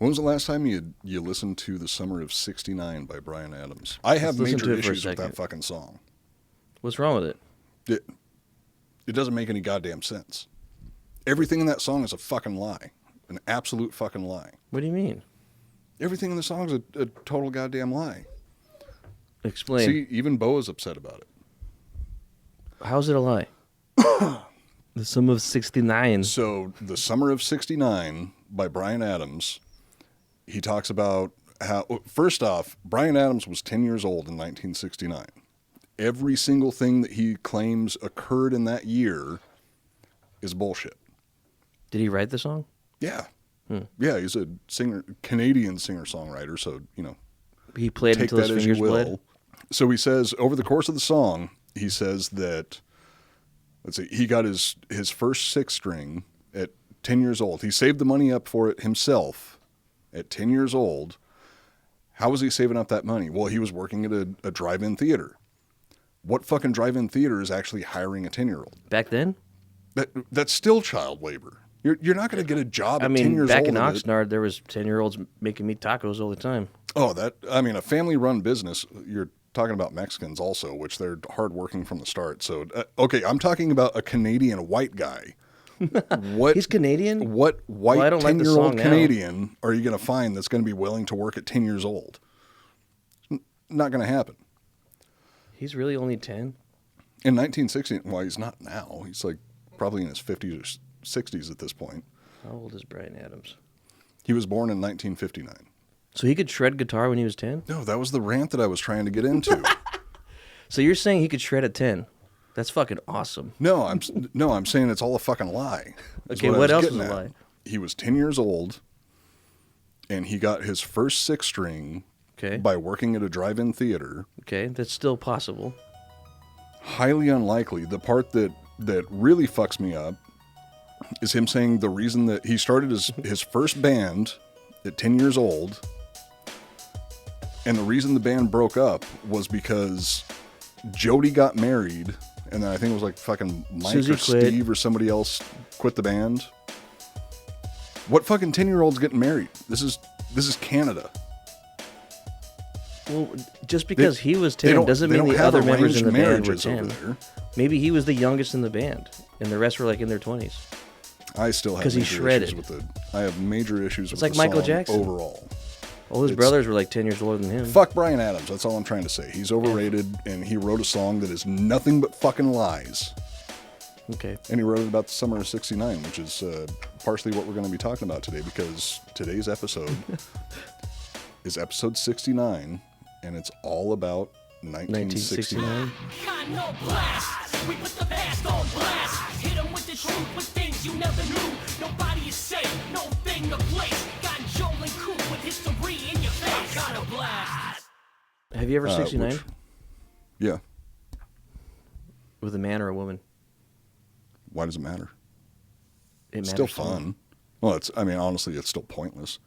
When was the last time you listened to The Summer of '69 by Bryan Adams? I have major issues with that fucking song. What's wrong with it? It doesn't make any goddamn sense. Everything in that song is a fucking lie. An absolute fucking lie. What do you mean? Everything in the song is a total goddamn lie. Explain. See, even Bo is upset about it. How's it a lie? The Summer of '69. So, The Summer of '69 by Bryan Adams, he talks about how, first off, Bryan Adams was 10 years old in 1969. Every single thing that he claims occurred in that year is bullshit. Did he write the song? Yeah. Yeah, he's a Canadian singer-songwriter, so, He played take until that his as you fingers will. bled? So he says, over the course of the song, he says that, let's see, he got his first six string at 10 years old. He saved the money up for it himself at 10 years old. How was he saving up that money? Well, he was working at a drive-in theater. What fucking drive-in theater is actually hiring a 10-year-old? Back then? That's still child labor. You're not going to get a job at 10 years old. Back in Oxnard, there was 10-year-olds making me tacos all the time. Oh, a family-run business. You're talking about Mexicans also, which they're hardworking from the start. So, okay, I'm talking about a Canadian white guy. What? He's Canadian? What white Well, I don't like the 10-year-old song now. Canadian are you going to find that's going to be willing to work at 10 years old? Not going to happen. He's really only 10? In 1960, well, he's not now. He's like probably in his 50s or 60s at this point. How old is Bryan Adams? He was born in 1959. So he could shred guitar when he was 10? No, that was the rant that I was trying to get into. So you're saying he could shred at 10? That's fucking awesome. No, I'm saying it's all a fucking lie. Okay, what else is a lie? He was 10 years old, and he got his first six string Okay. by working at a drive-in theater. Okay, that's still possible. Highly unlikely. The part that really fucks me up is him saying the reason that he started his first band at 10 years old, and the reason the band broke up was because Jody got married, and then I think it was like fucking Mike Susie or quit. Steve or somebody else quit the band. What fucking 10-year-old's getting married? This is Canada. Well, just because he was 10 doesn't they mean don't the have other members in the arranged band were marriages over 10. there. Maybe he was the youngest in the band, and the rest were like in their 20s. I still have 'Cause he major shredded. issues with I have major issues with like the Michael song Jackson. overall. All his brothers were like 10 years older than him. Fuck Bryan Adams. That's all I'm trying to say. He's overrated, and he wrote a song that is nothing but fucking lies. Okay. And he wrote it about the summer of '69, which is partially what we're going to be talking about today, because today's episode is episode 69, and it's all about 1969. Iconoblast. We put the past on blast. Hit 'em with the truth, with things you never knew. Nobody is safe, no thing to place. Got Joel and Coop with history in your face. Iconoblast. Have you ever 69? Yeah. With a man or a woman? Why does it matter? It It's matters still to me. fun. Well, honestly, it's still pointless.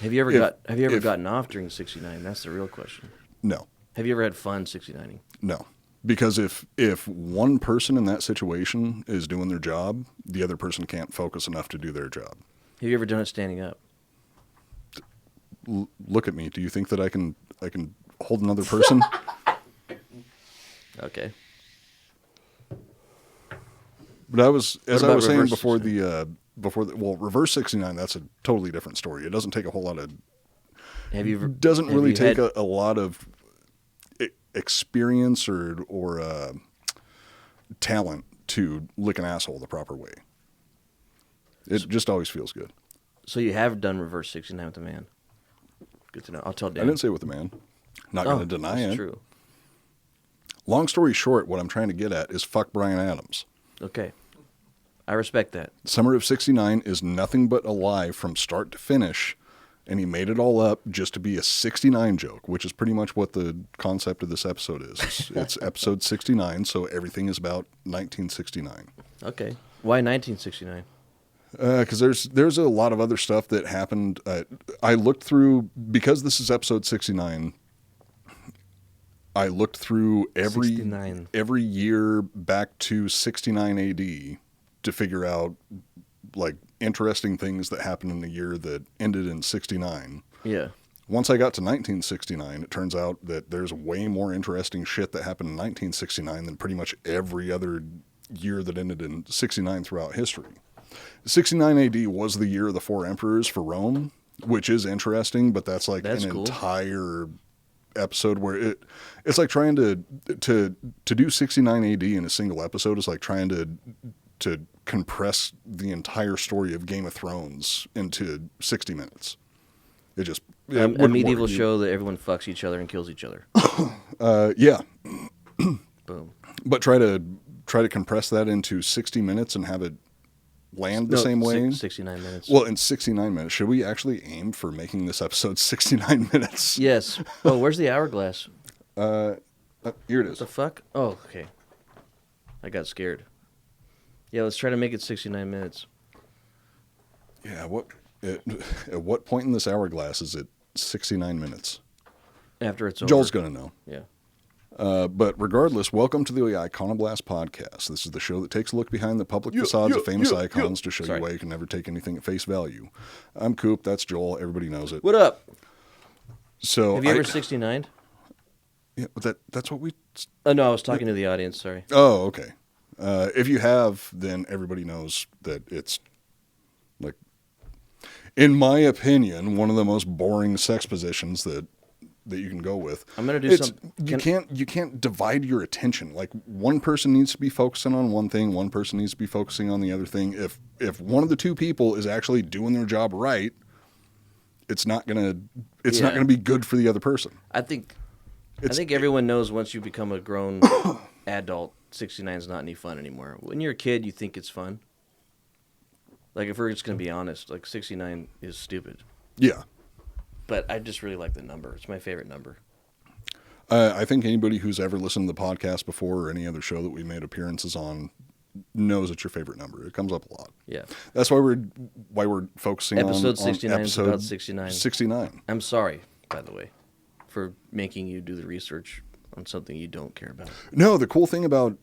Have you ever If- gotten off during 69? That's the real question. No. Have you ever had fun 69ing? No. Because if one person in that situation is doing their job, the other person can't focus enough to do their job. Have you ever done it standing up? Look at me. Do you think that I can hold another person? Okay. But I was about saying reverse before reverse 69, that's a totally different story. It doesn't take a whole lot of doesn't really take a lot of experience or talent to lick an asshole the proper way. It just always feels good. So you have done reverse 69 with a man. Good to know. I'll tell Dan. I didn't say with a man. Not going to deny that's it. True. Long story short, what I'm trying to get at is fuck Bryan Adams. Okay. I respect that. Summer of '69 is nothing but a lie from start to finish, and he made it all up just to be a 69 joke, which is pretty much what the concept of this episode is. It's episode 69, so everything is about 1969. Okay. Why 1969? Because there's a lot of other stuff that happened. I looked through, because this is episode 69, I looked through 69. every year back to 69 AD to figure out like interesting things that happened in the year that ended in 69. Yeah. Once I got to 1969, it turns out that there's way more interesting shit that happened in 1969 than pretty much every other year that ended in 69 throughout history. 69 AD was the year of the 4 emperors for Rome, which is interesting, but that's like an cool. entire episode where it's like trying to do 69 AD in a single episode is like trying to compress the entire story of Game of Thrones into 60 minutes. It just A medieval show that everyone fucks each other and kills each other. Yeah. Boom. But try to compress that into 60 minutes and have it land the same way. 69 minutes. Well, in 69 minutes. Should we actually aim for making this episode 69 minutes? Yes. Oh, where's the hourglass? Here it is. The fuck? Oh, okay. I got scared. Yeah, let's try to make it 69 minutes. Yeah, at what point in this hourglass is it 69 minutes? After it's over. Joel's going to know. Yeah. But regardless, welcome to the Iconoblast Podcast. This is the show that takes a look behind the public facades of famous icons to show you why you can never take anything at face value. I'm Coop. That's Joel. Everybody knows it. What up? So Have you ever 69'd? Yeah, but that's what we... Oh, no, I was talking to the audience. Sorry. Oh, okay. If you have, then everybody knows that it's, like, in my opinion, one of the most boring sex positions that you can go with. I'm gonna do something. You can't divide your attention. Like, one person needs to be focusing on one thing, one person needs to be focusing on the other thing. If one of the two people is actually doing their job right, it's not gonna be good for the other person. I think everyone knows once you become a grown adult, 69 is not any fun anymore. When you're a kid, you think it's fun. Like, if we're just gonna be honest, like 69 is stupid. Yeah. But I just really like the number. It's my favorite number. I think anybody who's ever listened to the podcast before or any other show that we made appearances on knows it's your favorite number. It comes up a lot. Yeah. That's why we're focusing episode 69 on is about 69. 69. I'm sorry, by the way, for making you do the research on something you don't care about. No, the cool thing about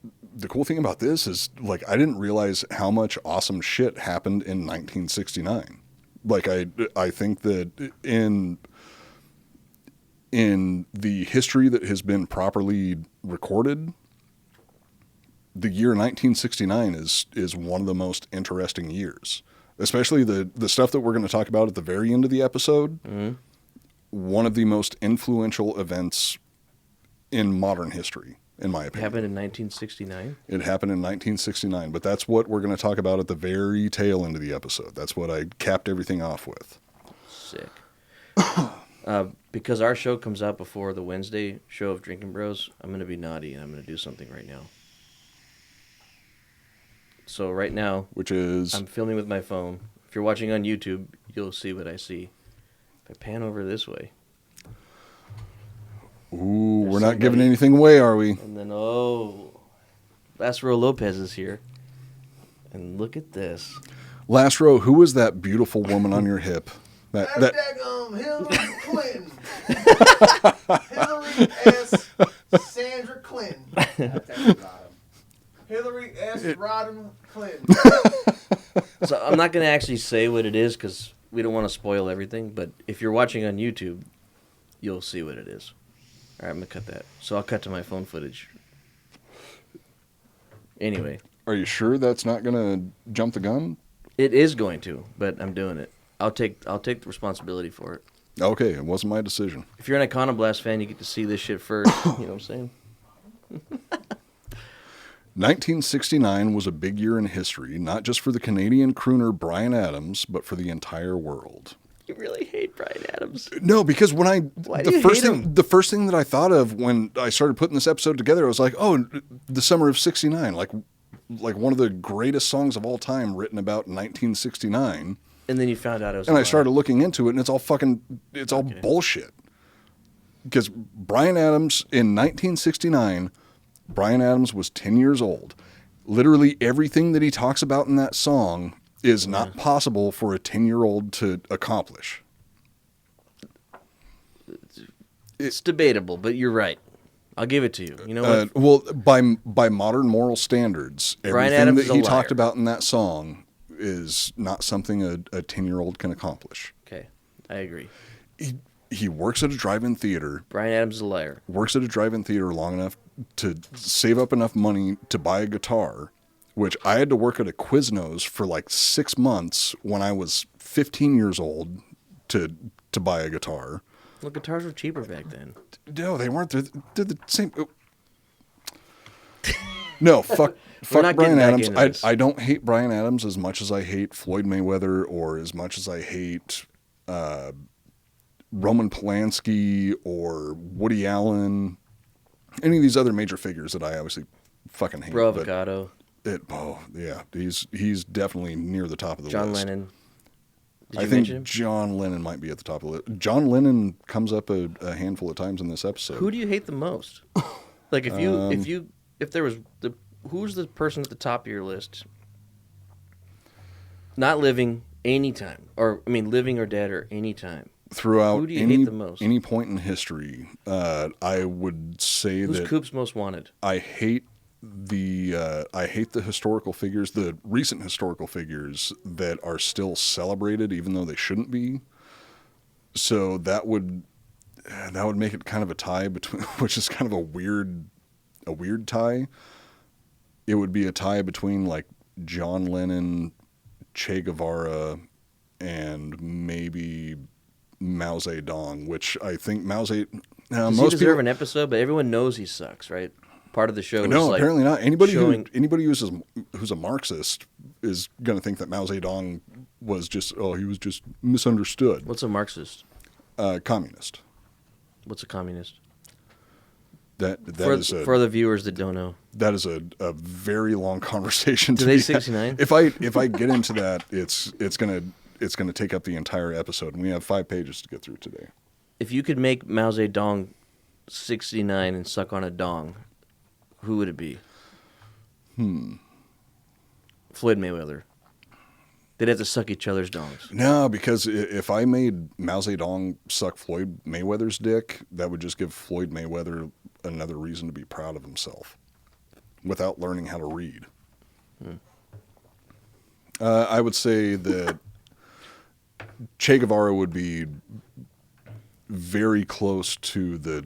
this is, like, I didn't realize how much awesome shit happened in 1969. Like, I think that in the history that has been properly recorded, the year 1969 is one of the most interesting years. Especially the stuff that we're going to talk about at the very end of the episode. Mm-hmm. One of the most influential events in modern history, in my opinion. It happened in 1969? It happened in 1969, but that's what we're going to talk about at the very tail end of the episode. That's what I capped everything off with. Sick. Because our show comes out before the Wednesday show of Drinking Bros, I'm going to be naughty and I'm going to do something right now. So right now, which is, I'm filming with my phone. If you're watching on YouTube, you'll see what I see. If I pan over this way. Ooh, we're not giving anything away, are we? And then, last Row Lopez is here. And look at this. Last row, who was that beautiful woman on your hip? That Hillary Clinton. Hillary S. Sandra Clinton. Hillary S. Rodham Clinton. So I'm not going to actually say what it is because we don't want to spoil everything. But if you're watching on YouTube, you'll see what it is. All right, I'm going to cut that. So I'll cut to my phone footage. Anyway. Are you sure that's not going to jump the gun? It is going to, but I'm doing it. I'll take the responsibility for it. Okay, it wasn't my decision. If you're an Iconoblast fan, you get to see this shit first. You know what I'm saying? 1969 was a big year in history, not just for the Canadian crooner Bryan Adams, but for the entire world. You really hate Bryan Adams. No, because when the first thing that I thought of when I started putting this episode together, I was like, oh, the summer of '69, like one of the greatest songs of all time written about 1969. And then you found out it was. And I started looking into it, and it's all bullshit. Because Bryan Adams in 1969, Bryan Adams was 10 years old. Literally everything that he talks about in that song is not possible for a 10-year-old to accomplish. It's debatable, but you're right. I'll give it to you. You know what? Well, by modern moral standards, everything that he talked about in that song is not something a 10-year-old can accomplish. Okay, I agree. He works at a drive-in theater. Bryan Adams is a liar. Works at a drive-in theater long enough to save up enough money to buy a guitar, which I had to work at a Quiznos for like 6 months when I was 15 years old to buy a guitar. Well, guitars were cheaper back then. No, they weren't. They're the same. No, fuck not Bryan getting back Adams. into this. I don't hate Bryan Adams as much as I hate Floyd Mayweather or as much as I hate Roman Polanski or Woody Allen. Any of these other major figures that I obviously fucking hate. Bro Avocado. Yeah. He's definitely near the top of the John list. Lennon. Did I you think mention him? John Lennon might be at the top of the list. John Lennon comes up a handful of times in this episode. Who do you hate the most? Like if there was who's the person at the top of your list? Not living anytime, or I mean living or dead or any time. Throughout Who do you hate the most? any point in history, I would say Who's that Coop's most wanted? I hate the historical figures, the recent historical figures that are still celebrated, even though they shouldn't be. So that would make it kind of a tie between, which is kind of a weird tie. It would be a tie between like John Lennon, Che Guevara, and maybe Mao Zedong, which I think Mao Zedong. Does he deserve an episode? But everyone knows he sucks, right? Part of the show. No, is like apparently not. Anybody showing... who's a Marxist is going to think that Mao Zedong was just misunderstood. What's a Marxist? Communist. What's a communist? For the viewers that don't know. That is a very long conversation. Do they 69? If I get into that, it's gonna take up the entire episode, and we have 5 pages to get through today. If you could make Mao Zedong 69 and suck on a dong, who would it be? Floyd Mayweather. They'd have to suck each other's dongs. No, because if I made Mao Zedong suck Floyd Mayweather's dick, that would just give Floyd Mayweather another reason to be proud of himself without learning how to read. I would say that Che Guevara would be very close to the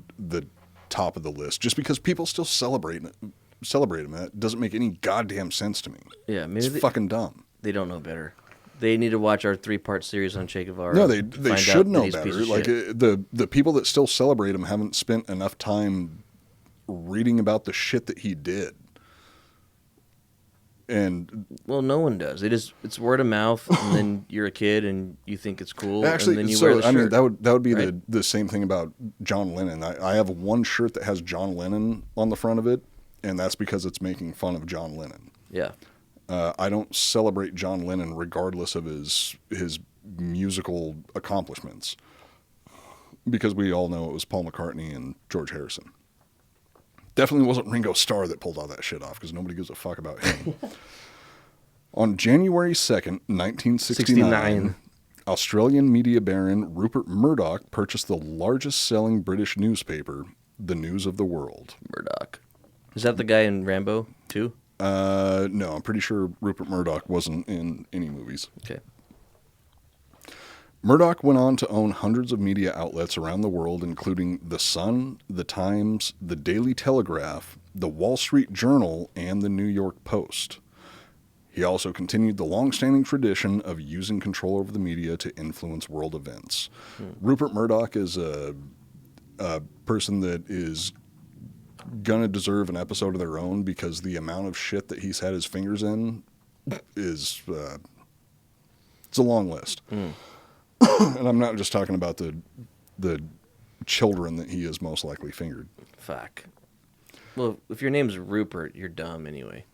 top of the list, just because people still celebrate him. That doesn't make any goddamn sense to me. Yeah, maybe it's fucking dumb. They don't know better. They need to watch our 3-part series on Che Guevara. No, they should know better. Like shit. the people that still celebrate him haven't spent enough time reading about the shit that he did. And well, no one does. It's word of mouth, and then you're a kid and you think it's cool. Actually, and then you wear the shirt. I mean, that would be right? the same thing about John Lennon. I have one shirt that has John Lennon on the front of it, and that's because it's making fun of John Lennon. Yeah. I don't celebrate John Lennon regardless of his musical accomplishments, because we all know it was Paul McCartney and George Harrison. Definitely wasn't Ringo Starr that pulled all that shit off, because nobody gives a fuck about him. On January 2nd, 1969, Australian media baron Rupert Murdoch purchased the largest selling British newspaper, The News of the World. Murdoch. Is that the guy in Rambo 2? No, I'm pretty sure Rupert Murdoch wasn't in any movies. Okay. Murdoch went on to own hundreds of media outlets around the world, including The Sun, The Times, The Daily Telegraph, The Wall Street Journal, and The New York Post. He also continued the long-standing tradition of using control over the media to influence world events. Rupert Murdoch is a person that is gonna deserve an episode of their own, because the amount of shit that he's had his fingers in is it's a long list. And I'm not just talking about the children that he has most likely fingered. Fuck. Well, if your name's Rupert, you're dumb anyway.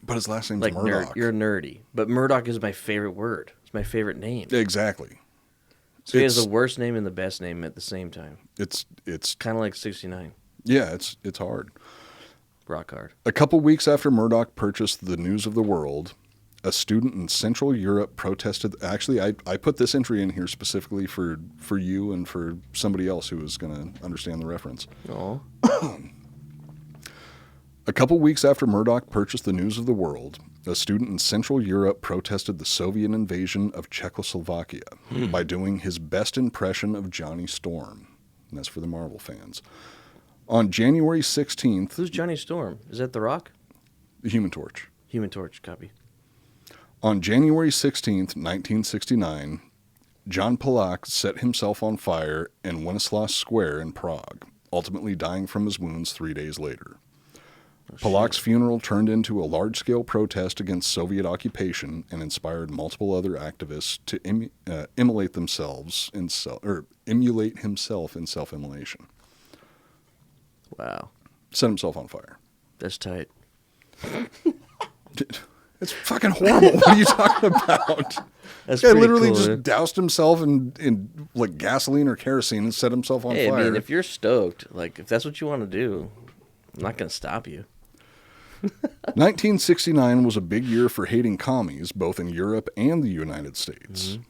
But his last name's like Murdoch. You're nerdy. But Murdoch is my favorite word. It's my favorite name. Exactly. So he has the worst name and the best name at the same time. It's kind of like 69. Yeah, it's hard. Rock hard. A couple weeks after Murdoch purchased The News of the World, a student in Central Europe protested. Actually, I put this entry in here specifically for you and for somebody else who is going to understand the reference. Oh. A couple weeks after Murdoch purchased The News of the World, a student in Central Europe protested the Soviet invasion of Czechoslovakia by doing his best impression of Johnny Storm. And that's for the Marvel fans. On January 16th... Who's Johnny Storm? Is that The Rock? The Human Torch. Human Torch, copy. On January 16th, 1969, Jan Palach set himself on fire in Wenceslas Square in Prague, ultimately dying from his wounds 3 days later. Palach's funeral turned into a large-scale protest against Soviet occupation and inspired multiple other activists to emulate himself in self-immolation. Wow. Set himself on fire. That's tight. It's fucking horrible. What are you talking about? That's Guy pretty literally cool, just man. doused himself in like gasoline or kerosene and set himself on Hey, fire. I mean, if you're stoked, like, if that's what you want to do, I'm not going to stop you. 1969 was a big year for hating commies, both in Europe and the United States. Mm-hmm.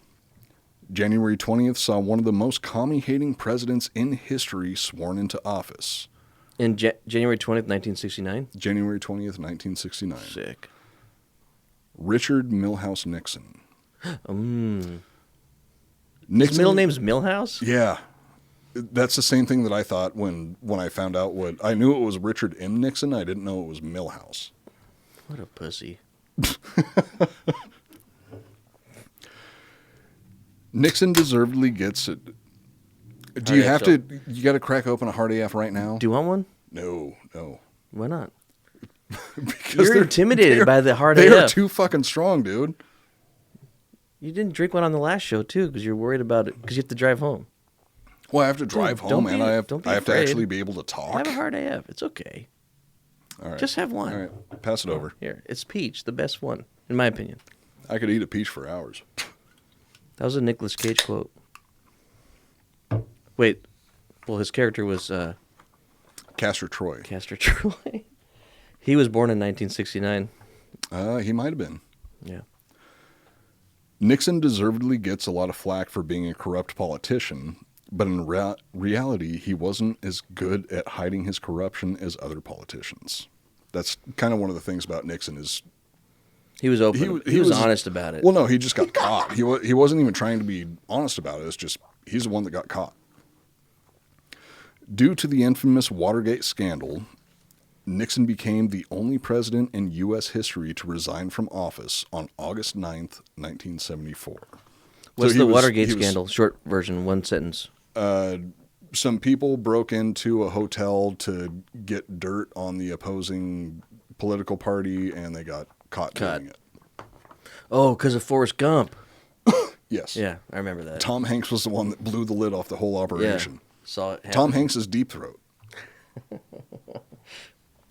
January 20th saw one of the most commie-hating presidents in history sworn into office. In January 20th, 1969? January 20th, 1969. Sick. Richard Milhouse Nixon. Nixon. Nixon. His middle name's Milhouse? Yeah. That's the same thing that I thought when I found out what... I knew it was Richard M. Nixon. I didn't know it was Milhouse. What a pussy. Nixon deservedly gets it. Do you have to... You got to crack open a hard AF right now? Do you want one? No. Why not? Because You're intimidated by the hard They AF. are too fucking strong, dude. You didn't drink one on the last show, too, because you're worried about it, because you have to drive home. Well, I have to drive don't home, be- and I have don't be to afraid. actually be able to talk. Have a hard AF. It's okay. All right. Just have one. All right. Pass it over. Here, it's peach, the best one, in my opinion. I could eat a peach for hours. That was a Nicolas Cage quote. Wait. Well, his character was Castor Troy. Castor Troy. He was born in 1969. He might have been. Yeah. Nixon deservedly gets a lot of flack for being a corrupt politician, but in reality, he wasn't as good at hiding his corruption as other politicians. That's kind of one of the things about Nixon is... He was open. He was honest about it. Well, no, he just got caught. He wasn't even trying to be honest about it. It's just he's the one that got caught. Due to the infamous Watergate scandal, Nixon became the only president in U.S. history to resign from office on August 9th, 1974. What's So the he was- Watergate he was- scandal? Short version, one sentence. Some people broke into a hotel to get dirt on the opposing political party, and they got caught doing it. Oh, because of Forrest Gump. Yes. Yeah, I remember that. Tom Hanks was the one that blew the lid off the whole yeah, operation. saw it happen. Tom Hanks is Deep Throat.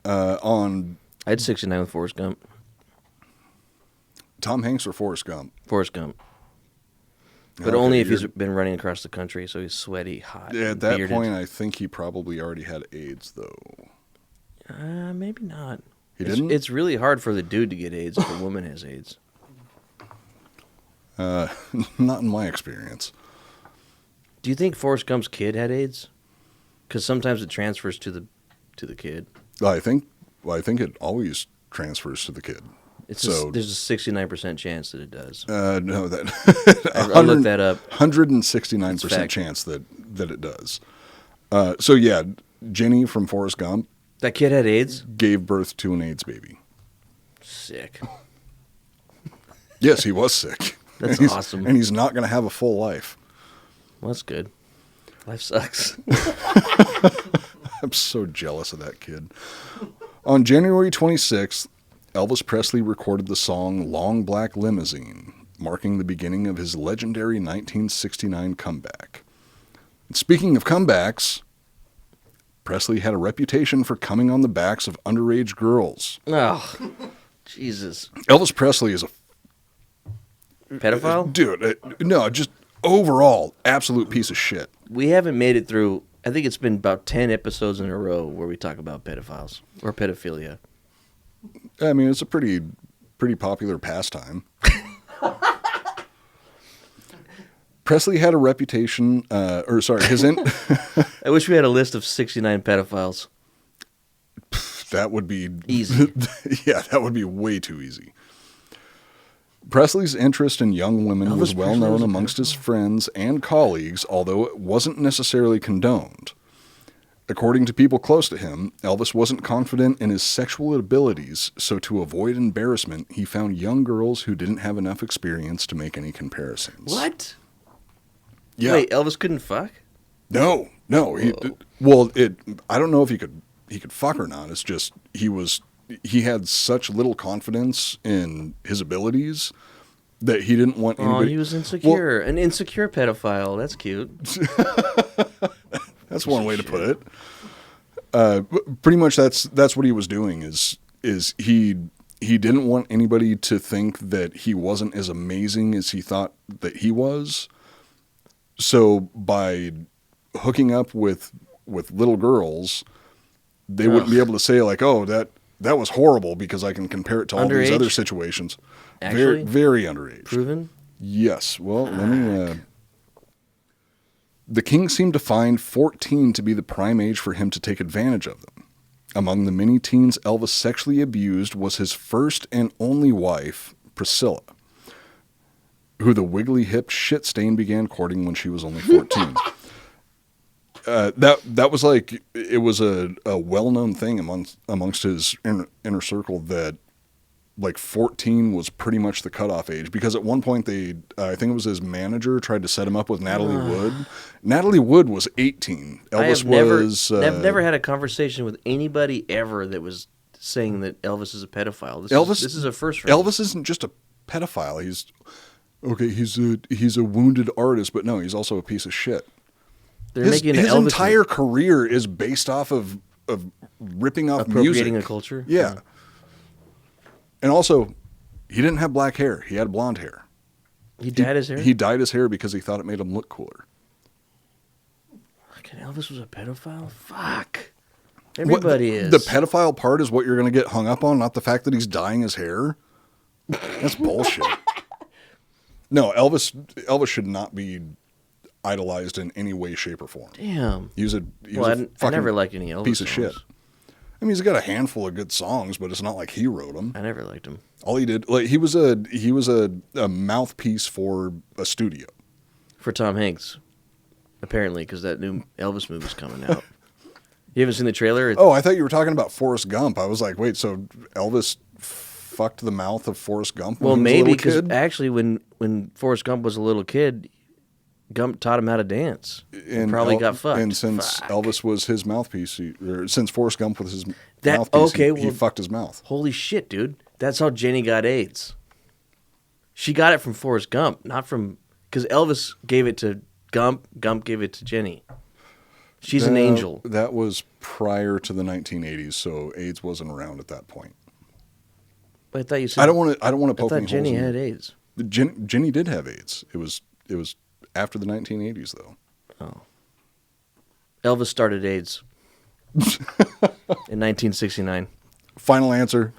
I had 69 with Forrest Gump. Tom Hanks or Forrest Gump? Forrest Gump. But Okay, only if you're- he's been running across the country, so he's sweaty, hot. Yeah, at that bearded. point, I think he probably already had AIDS, though. Maybe not. He didn't? It's really hard for the dude to get AIDS if a woman has AIDS. Not in my experience. Do you think Forrest Gump's kid had AIDS? Because sometimes it transfers to the kid. I think it always transfers to the kid. There's a 69% chance that it does. No, that I looked that up. 169% chance that it does. So yeah, Jenny from Forrest Gump That kid had AIDS? gave birth to an AIDS baby. Sick. Yes, he was sick. That's And he's- awesome. And he's not going to have a full life. Well, that's good. Life sucks. I'm so jealous of that kid. On January 26th, Elvis Presley recorded the song Long Black Limousine, marking the beginning of his legendary 1969 comeback. And speaking of comebacks, Presley had a reputation for coming on the backs of underage girls. Oh, Jesus. Elvis Presley is a... Pedophile? Dude, no, just overall, absolute piece of shit. We haven't made it through, I think it's been about 10 episodes in a row where we talk about pedophiles or pedophilia. I mean, it's a pretty popular pastime. Presley had a reputation, I wish we had a list of 69 pedophiles. that would be Easy. Yeah, that would be way too easy. Presley's interest in young women Elvis was well Presley known was a amongst his friends and colleagues, although it wasn't necessarily condoned. According to people close to him, Elvis wasn't confident in his sexual abilities, so to avoid embarrassment, he found young girls who didn't have enough experience to make any comparisons. What? Yeah. Wait, Elvis couldn't fuck? No. I don't know if he could fuck or not. It's just he had such little confidence in his abilities that he didn't want anybody. Oh, he was insecure. An insecure pedophile. That's cute. That's one way to put it. Pretty much that's what he was doing is he didn't want anybody to think that he wasn't as amazing as he thought that he was. So by hooking up with little girls, they wouldn't be able to say like, "Oh, that was horrible," because I can compare it to all these other situations. Actually? Very underage. Proven? Yes. Well, let me. The king seemed to find 14 to be the prime age for him to take advantage of them. Among the many teens Elvis sexually abused was his first and only wife, Priscilla, who the wiggly-hipped shit-stain began courting when she was only 14. That was like, it was a well-known thing amongst his inner circle that like 14 was pretty much the cutoff age, because at one point I think it was his manager tried to set him up with Natalie Wood. Natalie Wood was 18. Elvis I've never had a conversation with anybody ever that was saying that Elvis is a pedophile. This is a first for me. Elvis isn't just a pedophile. He's a wounded artist, but no, he's also a piece of shit. His entire career is based off of ripping off appropriating music. a culture. Yeah. And also, he didn't have black hair. He had blonde hair. He dyed his hair? He dyed his hair because he thought it made him look cooler. Fucking Elvis was a pedophile? Fuck. Everybody is. The pedophile part is what you're going to get hung up on, not the fact that he's dyeing his hair. That's bullshit. No, Elvis should not be idolized in any way, shape, or form. Damn. He was a I never liked any Elvis piece of songs. shit. I mean, he's got a handful of good songs, but it's not like he wrote them. I never liked him. All he did, like he was a mouthpiece for a studio. For Tom Hanks, apparently, because that new Elvis movie's coming out. You haven't seen the trailer? Oh, I thought you were talking about Forrest Gump. I was like, wait, so Elvis fucked the mouth of Forrest Gump when well, he was maybe a because little kid? actually, when Forrest Gump was a little kid, Gump taught him how to dance. And probably got fucked. And since Elvis was his mouthpiece, since Forrest Gump was his mouthpiece, he fucked his mouth. Holy shit, dude! That's how Jenny got AIDS. She got it from Forrest Gump, not from because Elvis gave it to Gump. Gump gave it to Jenny. She's an angel. That was prior to the 1980s, so AIDS wasn't around at that point. But I thought you said I don't want to poke I any thought Jenny holes in had AIDS. Jenny did have AIDS. It was after the 1980s, though. Oh. Elvis started AIDS in 1969. Final answer.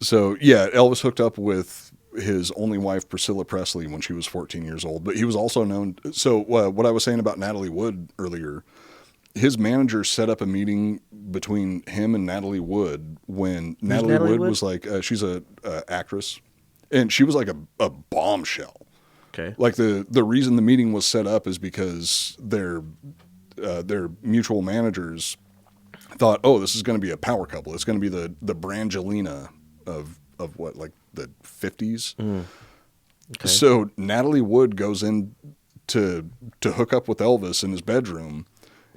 So, yeah, Elvis hooked up with his only wife, Priscilla Presley, when she was 14 years old. But he was also known... So, what I was saying about Natalie Wood earlier, his manager set up a meeting between him and Natalie Wood when Natalie Wood was like... she's a actress. And she was like a bombshell. Okay. Like the reason the meeting was set up is because their mutual managers thought, oh, this is going to be a power couple. It's going to be the Brangelina of what, like the 50s. Okay. So Natalie Wood goes in to hook up with Elvis in his bedroom,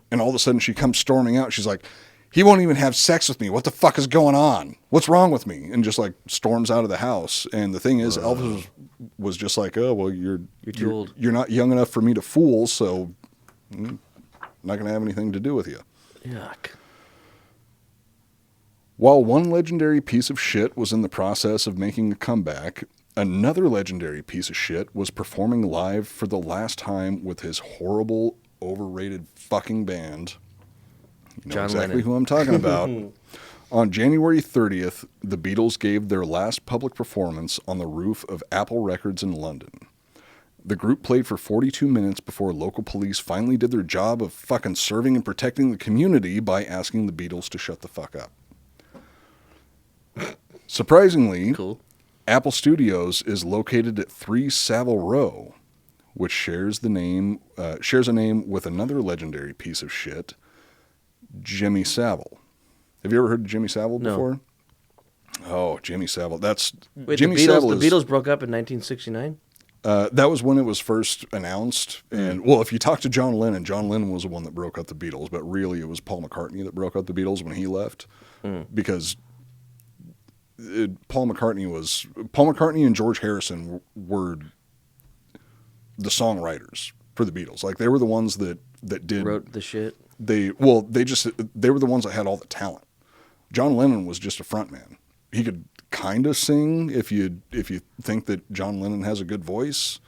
and all of a sudden she comes storming out. She's like, he won't even have sex with me. What the fuck is going on? What's wrong with me? And just like storms out of the house. And the thing is, Elvis was just like, oh, well, you're too old. You're not young enough for me to fool, so I'm not going to have anything to do with you. Yuck. While one legendary piece of shit was in the process of making a comeback, another legendary piece of shit was performing live for the last time with his horrible, overrated fucking band. You know John exactly Lennon. who I'm talking about. On January 30th, the Beatles gave their last public performance on the roof of Apple Records in London. The group played for 42 minutes before local police finally did their job of fucking serving and protecting the community by asking the Beatles to shut the fuck up. Surprisingly, Cool. Apple Studios is located at 3 Savile Row, which shares a name with another legendary piece of shit, Jimmy Savile. Have you ever heard of Jimmy Savile before? Oh, Jimmy Savile. Wait, Jimmy the Savile Beatles broke up in 1969? That was when it was first announced. And, well, if you talk to John Lennon was the one that broke up the Beatles, but really it was Paul McCartney that broke up the Beatles when he left. Because Paul McCartney and George Harrison were the songwriters for the Beatles. Like, they were the ones that Wrote the shit? They were the ones that had all the talent. John Lennon was just a front man. He could kind of sing if you think that John Lennon has a good voice.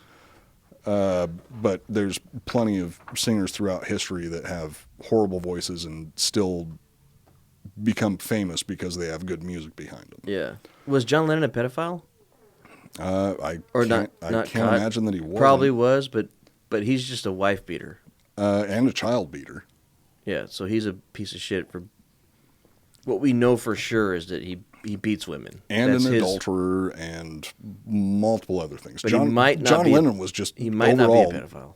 But there's plenty of singers throughout history that have horrible voices and still become famous because they have good music behind them. Yeah. Was John Lennon a pedophile? I can't imagine that he was. Probably was, but he's just a wife beater. And a child beater. Yeah, so he's a piece of shit. For what we know for sure is that he beats women. And an adulterer and multiple other things. But John Lennon was just he might overall, not be a pedophile.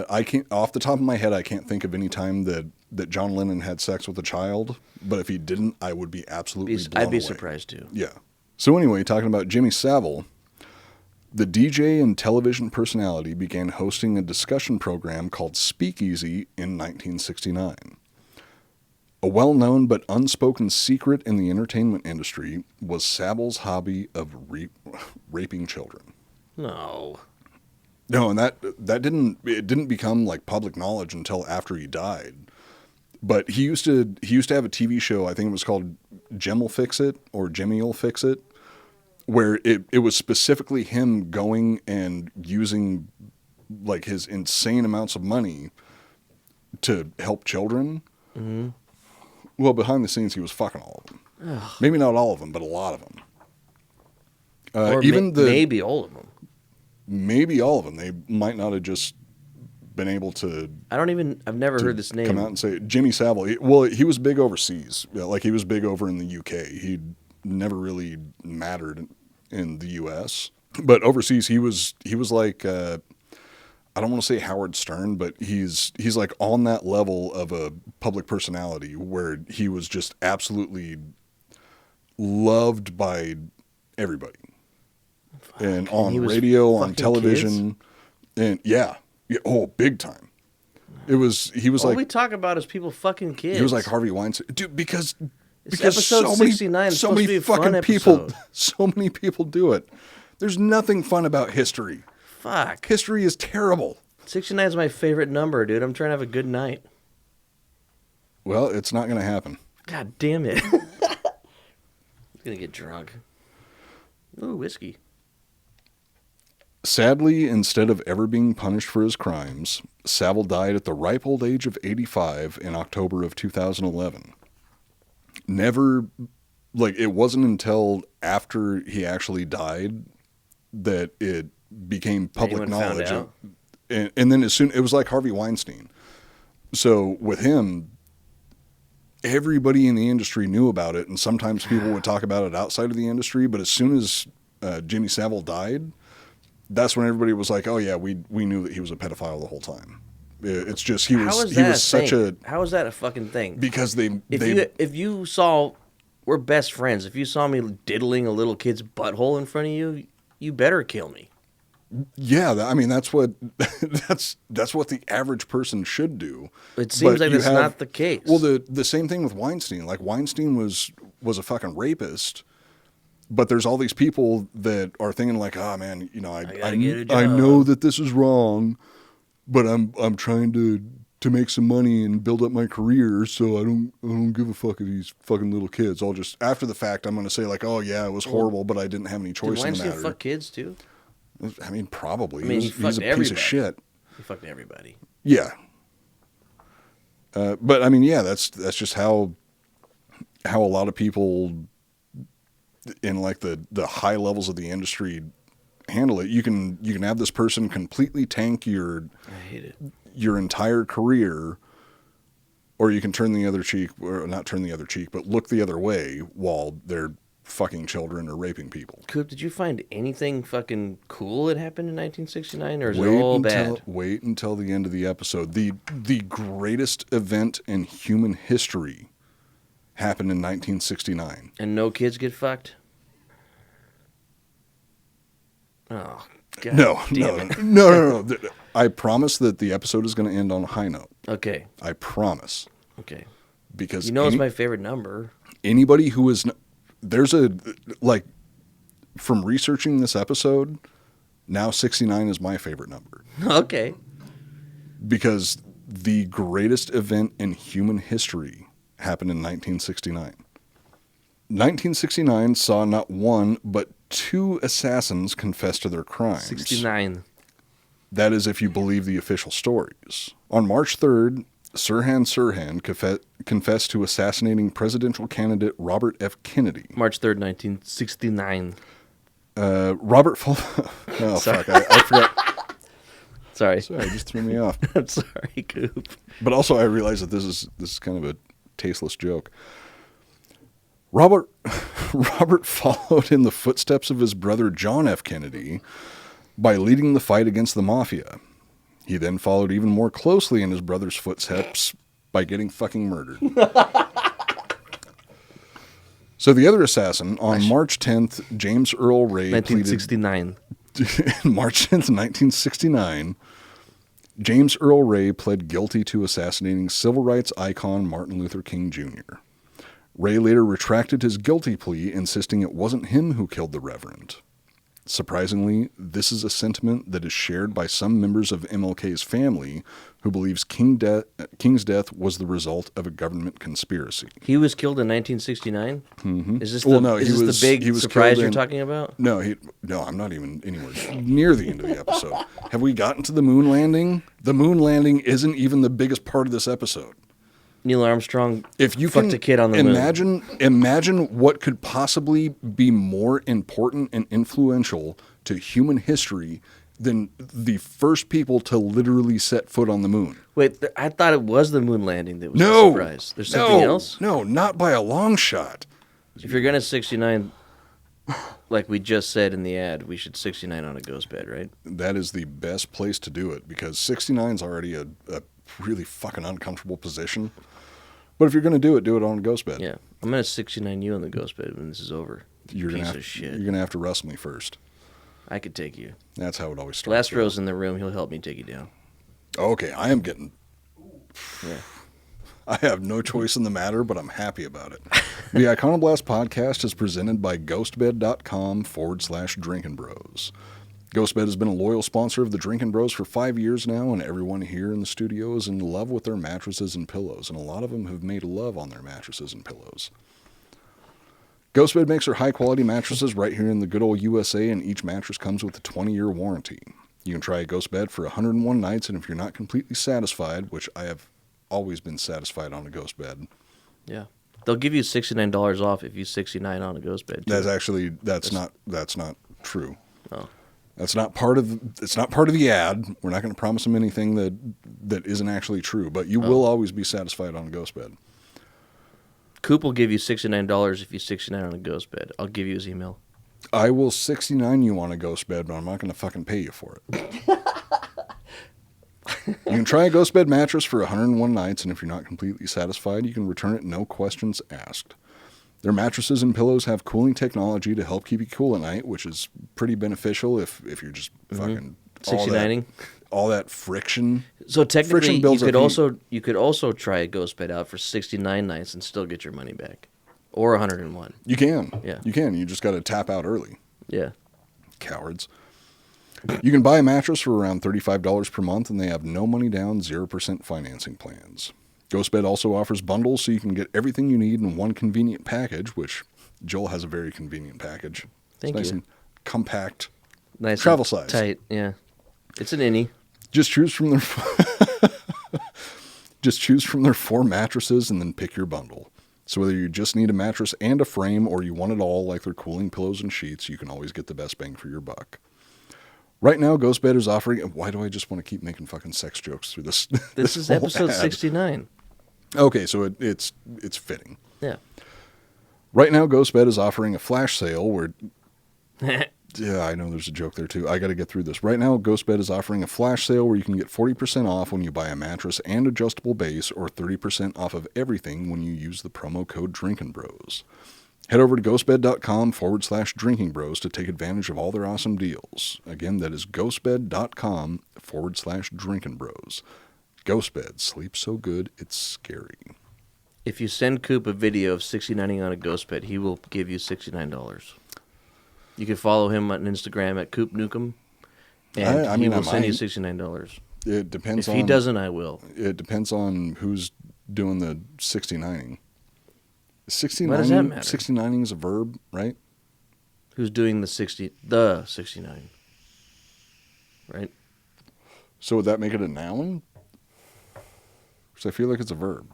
I can't, off the top of my head, I can't think of any time that John Lennon had sex with a child. But if he didn't, I would be absolutely blown I'd be away. surprised too. Yeah. So anyway, talking about Jimmy Savile, the DJ and television personality began hosting a discussion program called Speakeasy in 1969. A well-known but unspoken secret in the entertainment industry was Savile's hobby of raping children. No, and that didn't become like public knowledge until after he died. But he used to have a TV show, I think it was called Jim'll Fix It or Jimmy'll Fix It, where it was specifically him going and using like his insane amounts of money to help children. Mm-hmm. Well, behind the scenes, he was fucking all of them. Ugh. Maybe not all of them, but a lot of them. Or maybe all of them. Maybe all of them. They might not have just been able to. I've never heard this name. Come out and say Jimmy Savile. He was big overseas. Like he was big over in the UK. He never really mattered in the US, but overseas he was like I don't want to say Howard Stern, but he's like on that level of a public personality where he was just absolutely loved by everybody. And on radio, on television, kids? And big time. He was all like we talk about is people fucking kids. He was like Harvey Weinstein, dude, because episode 69 is supposed to be a fun people, so many people do it. There's nothing fun about history. Fuck. History is terrible. 69 is my favorite number, dude. I'm trying to have a good night. Well, it's not going to happen. God damn it. I'm going to get drunk. Ooh, whiskey. Sadly, instead of ever being punished for his crimes, Savile died at the ripe old age of 85 in October of 2011. It wasn't until after he actually died that it became public knowledge. And then it was like Harvey Weinstein. So with him, everybody in the industry knew about it, and sometimes people would talk about it outside of the industry, but as soon as Jimmy Savile died, that's when everybody was like, oh yeah, we knew that he was a pedophile the whole time. It's just he was such a. How is that a fucking thing? Because if you saw, we're best friends. If you saw me diddling a little kid's butthole in front of you, you better kill me. Yeah, I mean that's what the average person should do. It seems like that's not the case. Well, the same thing with Weinstein. Like Weinstein was a fucking rapist. But there's all these people that are thinking like, oh man, I know that this is wrong, but I'm trying to make some money and build up my career, so I don't give a fuck of these fucking little kids. I'll just after the fact I'm going to say like, oh yeah, it was horrible, but I didn't have any choice in the matter. Did Weinstein fuck kids too? I mean, probably. He he's a piece of shit. He fucked everybody. Yeah. But I mean, yeah, that's just how a lot of people in like the high levels of the industry handle it. You can have this person completely tank your entire career Or you can turn the other cheek, or not turn the other cheek, but look the other way while they're fucking children or raping people. Coop, did you find anything fucking cool that happened in 1969, or is it all bad? Wait until the end of the episode. The greatest event in human history happened in 1969. And no kids get fucked? Oh, God No. I promise that the episode is going to end on a high note. Okay. I promise. Okay. Because it's my favorite number. Anybody who is... There's from researching this episode, now 69 is my favorite number. Okay. Because the greatest event in human history happened in 1969. 1969 saw not one, but 2 assassins confess to their crimes. 69. That is if you believe the official stories. On March 3rd, Sirhan confessed to assassinating presidential candidate Robert F. Kennedy. March 3rd, 1969. Oh, fuck. I forgot. Sorry, it just threw me off. I'm sorry, Coop. But also I realize that this is kind of a tasteless joke. Robert followed in the footsteps of his brother John F. Kennedy by leading the fight against the mafia. He then followed even more closely in his brother's footsteps by getting fucking murdered. So the other assassin, on March 10th, James Earl Ray 1969. March 10th, 1969, James Earl Ray pled guilty to assassinating civil rights icon Martin Luther King Jr. Ray later retracted his guilty plea, insisting it wasn't him who killed the Reverend. Surprisingly, this is a sentiment that is shared by some members of MLK's family who believes King's death was the result of a government conspiracy. He was killed in 1969? Mm-hmm. Is this the big surprise you're talking about? No, I'm not even anywhere near the end of the episode. Have we gotten to the moon landing? The moon landing isn't even the biggest part of this episode. Neil Armstrong if you fucked a kid on the moon. Imagine what could possibly be more important and influential to human history than the first people to literally set foot on the moon. Wait, I thought it was the moon landing that was the surprise. There's something else? No, not by a long shot. If you're going to 69, like we just said in the ad, we should 69 on a ghost bed, right? That is the best place to do it because 69 is already a really fucking uncomfortable position. But if you're going to do it on a ghost bed. Yeah. I'm going to 69 you on the ghost bed when this is over. You're piece of shit. You're going to have to wrestle me first. I could take you. That's how it always starts. Lastro's in the room. He'll help me take you down. Okay, I am getting... Yeah. I have no choice in the matter, but I'm happy about it. The Iconoblast Podcast is presented by ghostbed.com/Drinkin' Bros. Ghostbed has been a loyal sponsor of the Drinkin' Bros for 5 years now, and everyone here in the studio is in love with their mattresses and pillows, and a lot of them have made love on their mattresses and pillows. Ghostbed makes their high-quality mattresses right here in the good old USA, and each mattress comes with a 20-year warranty. You can try a Ghostbed for 101 nights, and if you're not completely satisfied, which I have always been satisfied on a Ghostbed. Yeah. They'll give you $69 off if you 69 on a Ghostbed. That's not true. Oh. It's not part of the ad. We're not going to promise them anything that isn't actually true, but you will always be satisfied on a ghost bed. Coop will give you $69 if you 69 on a ghost bed. I'll give you his email. I will 69 you on a ghost bed, but I'm not going to fucking pay you for it. You can try a ghost bed mattress for 101 nights, and if you're not completely satisfied, you can return it, no questions asked. Their mattresses and pillows have cooling technology to help keep you cool at night, which is pretty beneficial if you're just fucking 69ing. All that friction. So technically, you could also try a ghost bed out for 69 nights and still get your money back, or 101. You can. Yeah. You can. You just got to tap out early. Yeah. Cowards. You can buy a mattress for around $35 per month, and they have no money down, 0% financing plans. Ghostbed also offers bundles so you can get everything you need in one convenient package, which Joel has a very convenient package. Thank you. Nice and compact. Nice travel size. Tight, yeah. It's an innie. Just choose from their 4 mattresses and then pick your bundle. So whether you just need a mattress and a frame or you want it all like their cooling pillows and sheets, you can always get the best bang for your buck. Right now, Ghostbed is offering... Why do I just want to keep making fucking sex jokes through this? This is episode 69. Okay, so it's fitting. Yeah. Right now, Ghostbed is offering a flash sale where... Yeah, I know there's a joke there, too. I got to get through this. Right now, Ghostbed is offering a flash sale where you can get 40% off when you buy a mattress and adjustable base, or 30% off of everything when you use the promo code Drinkin' Bros. Head over to ghostbed.com/drinkingbros to take advantage of all their awesome deals. Again, that is ghostbed.com/drinkin' bros. Ghostbed, sleep so good, it's scary. If you send Coop a video of 69ing on a Ghostbed, he will give you $69. You can follow him on Instagram at Coop Nukem, and he will send you $69. It depends if he doesn't, I will. It depends on who's doing the 69ing. 69, Why does that matter? 69ing is a verb, right? Who's doing the 69? Right? So would that make it a noun? Because I feel like it's a verb.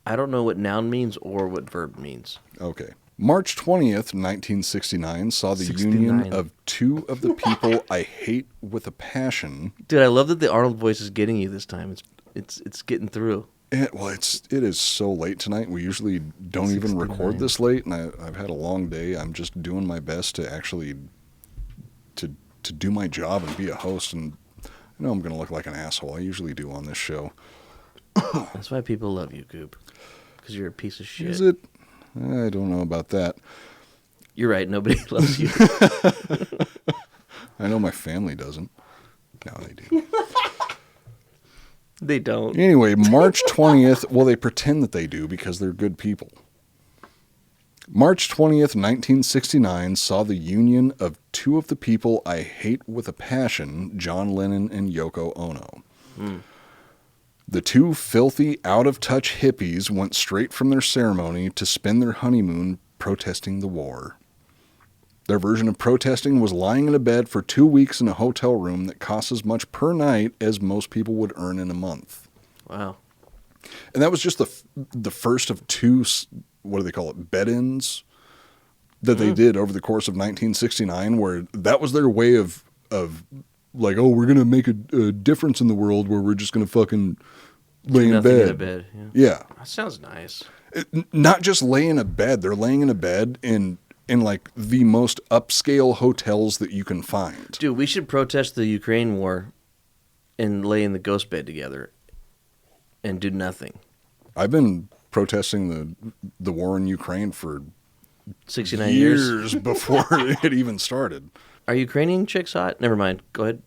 I don't know what noun means or what verb means. Okay. March 20th, 1969 saw the 69. union of two of the people I hate with a passion. Dude, I love that the Arnold voice is getting you this time. It's getting through. It is so late tonight. We usually don't even record this late, and I've had a long day. I'm just doing my best to actually to do my job and be a host. And I know I'm going to look like an asshole. I usually do on this show. That's why people love you, Goop. Because you're a piece of shit. Is it? I don't know about that. You're right. Nobody loves you. I know my family doesn't. No, they do. They don't. Anyway, March 20th, well, they pretend that they do because they're good people. March 20th, 1969 saw the union of two of the people I hate with a passion, John Lennon and Yoko Ono. The two filthy, out-of-touch hippies went straight from their ceremony to spend their honeymoon protesting the war. Their version of protesting was lying in a bed for 2 weeks in a hotel room that costs as much per night as most people would earn in a month. Wow. And that was just the first of two, what do they call it, bed-ins that they did over the course of 1969, where that was their way of like, oh, we're going to make a difference in the world where we're just going to fucking lay in bed. In a bed. Yeah. That sounds nice. Not just lay in a bed. They're laying in a bed in like the most upscale hotels that you can find. Dude, we should protest the Ukraine war and lay in the ghost bed together and do nothing. I've been protesting the war in Ukraine for 69 years before it even started. Are Ukrainian chicks hot? Never mind. Go ahead.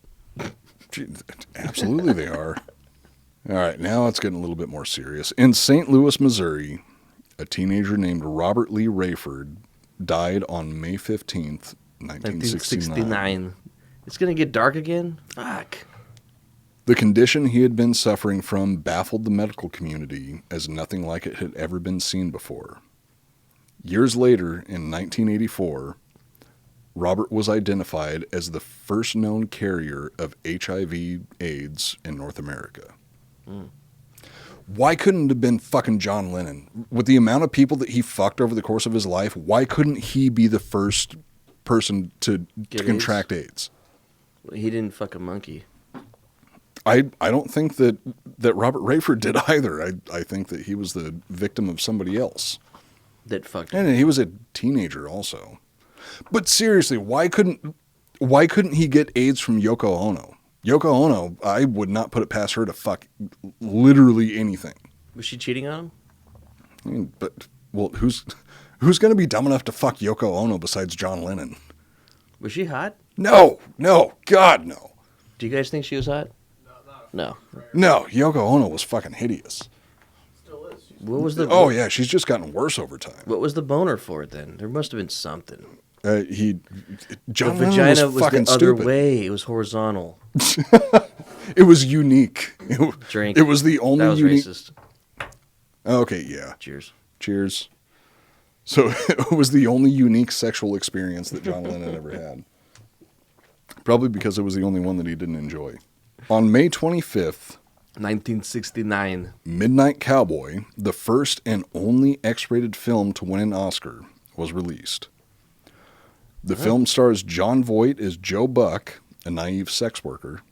Absolutely they are. All right, now it's getting a little bit more serious. In St. Louis, Missouri, a teenager named Robert Lee Rayford died on May 15th, 1969. It's going to get dark again? Fuck. The condition he had been suffering from baffled the medical community as nothing like it had ever been seen before. Years later, in 1984, Robert was identified as the first known carrier of HIV/AIDS in North America. Why couldn't it have been fucking John Lennon? With the amount of people that he fucked over the course of his life, why couldn't he be the first person to contract AIDS? Well, he didn't fuck a monkey. I don't think that Robert Rayford did either. I think that he was the victim of somebody else. That fucked him. And he was a teenager also. But seriously, why couldn't he get AIDS from Yoko Ono? Yoko Ono, I would not put it past her to fuck literally anything. Was she cheating on him? I mean, but well, who's going to be dumb enough to fuck Yoko Ono besides John Lennon? Was she hot? No, God, no. Do you guys think she was hot? No. No, Yoko Ono was fucking hideous. Still is. What was the? Oh yeah, she's just gotten worse over time. What was the boner for it then? There must have been something. John The Lennon vagina was fucking the other stupid. way. It was horizontal. It was unique. Drink. It was the only that was unique. racist. Okay, yeah. Cheers. So it was the only unique sexual experience that John Lennon ever had. Probably because it was the only one that he didn't enjoy. On May 25th, 1969. Midnight Cowboy, the first and only X-rated film to win an Oscar, was released. The film stars John Voight as Joe Buck, a naive sex worker,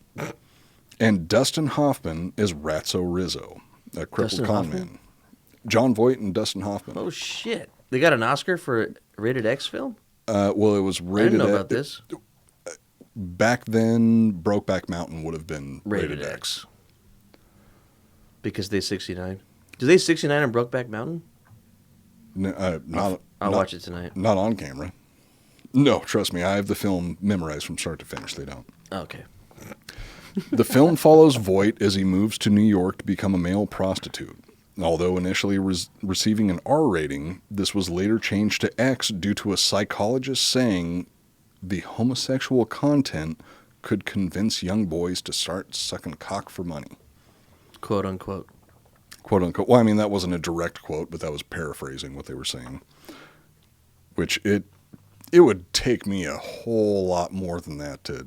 and Dustin Hoffman as Ratso Rizzo, a crippled Dustin con Hoffman? man. John Voight and Dustin Hoffman. Oh, shit. They got an Oscar for a rated X film? Well, it was I rated didn't know at- about this. Back then, Brokeback Mountain would have been rated Rated X. Because they 69. Do they 69 on Brokeback Mountain? Not, I'll watch it tonight. Not on camera. No, trust me, I have the film memorized from start to finish. They don't. Okay. The film follows Voight as he moves to New York to become a male prostitute. Although initially receiving an R rating, this was later changed to X due to a psychologist saying the homosexual content could convince young boys to start sucking cock for money. Quote unquote. Quote unquote. Well, I mean, that wasn't a direct quote, but that was paraphrasing what they were saying. Which it would take me a whole lot more than that to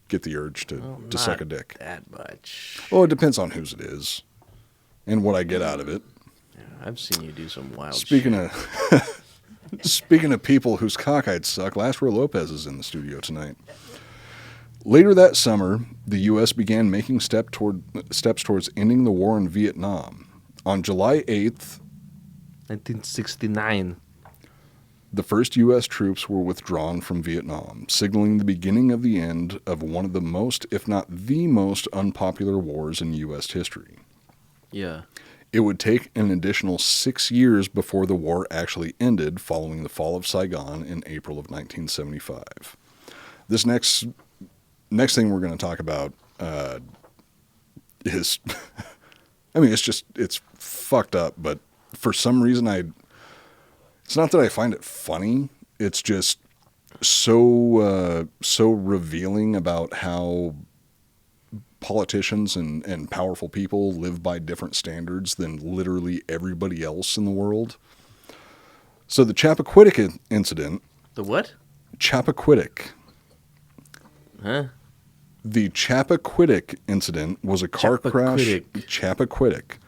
get the urge to suck a dick. That much. Well, it depends on whose it is and what I get out of it. Yeah, I've seen you do some wild Speaking shit. of speaking of people whose cock I'd suck, Last Row Lopez is in the studio tonight. Later that summer, the U.S. began making steps towards ending the war in Vietnam. On July 8th, 1969. the first U.S. troops were withdrawn from Vietnam, signaling the beginning of the end of one of the most, if not the most, unpopular wars in U.S. history. Yeah. It would take an additional 6 years before the war actually ended, following the fall of Saigon in April of 1975. This next thing we're going to talk about is, I mean, it's fucked up, but for some reason it's not that I find it funny. It's just so revealing about how politicians and powerful people live by different standards than literally everybody else in the world. So the Chappaquiddick incident. The what? Chappaquiddick. Huh? The Chappaquiddick incident was a car crash. Chappaquiddick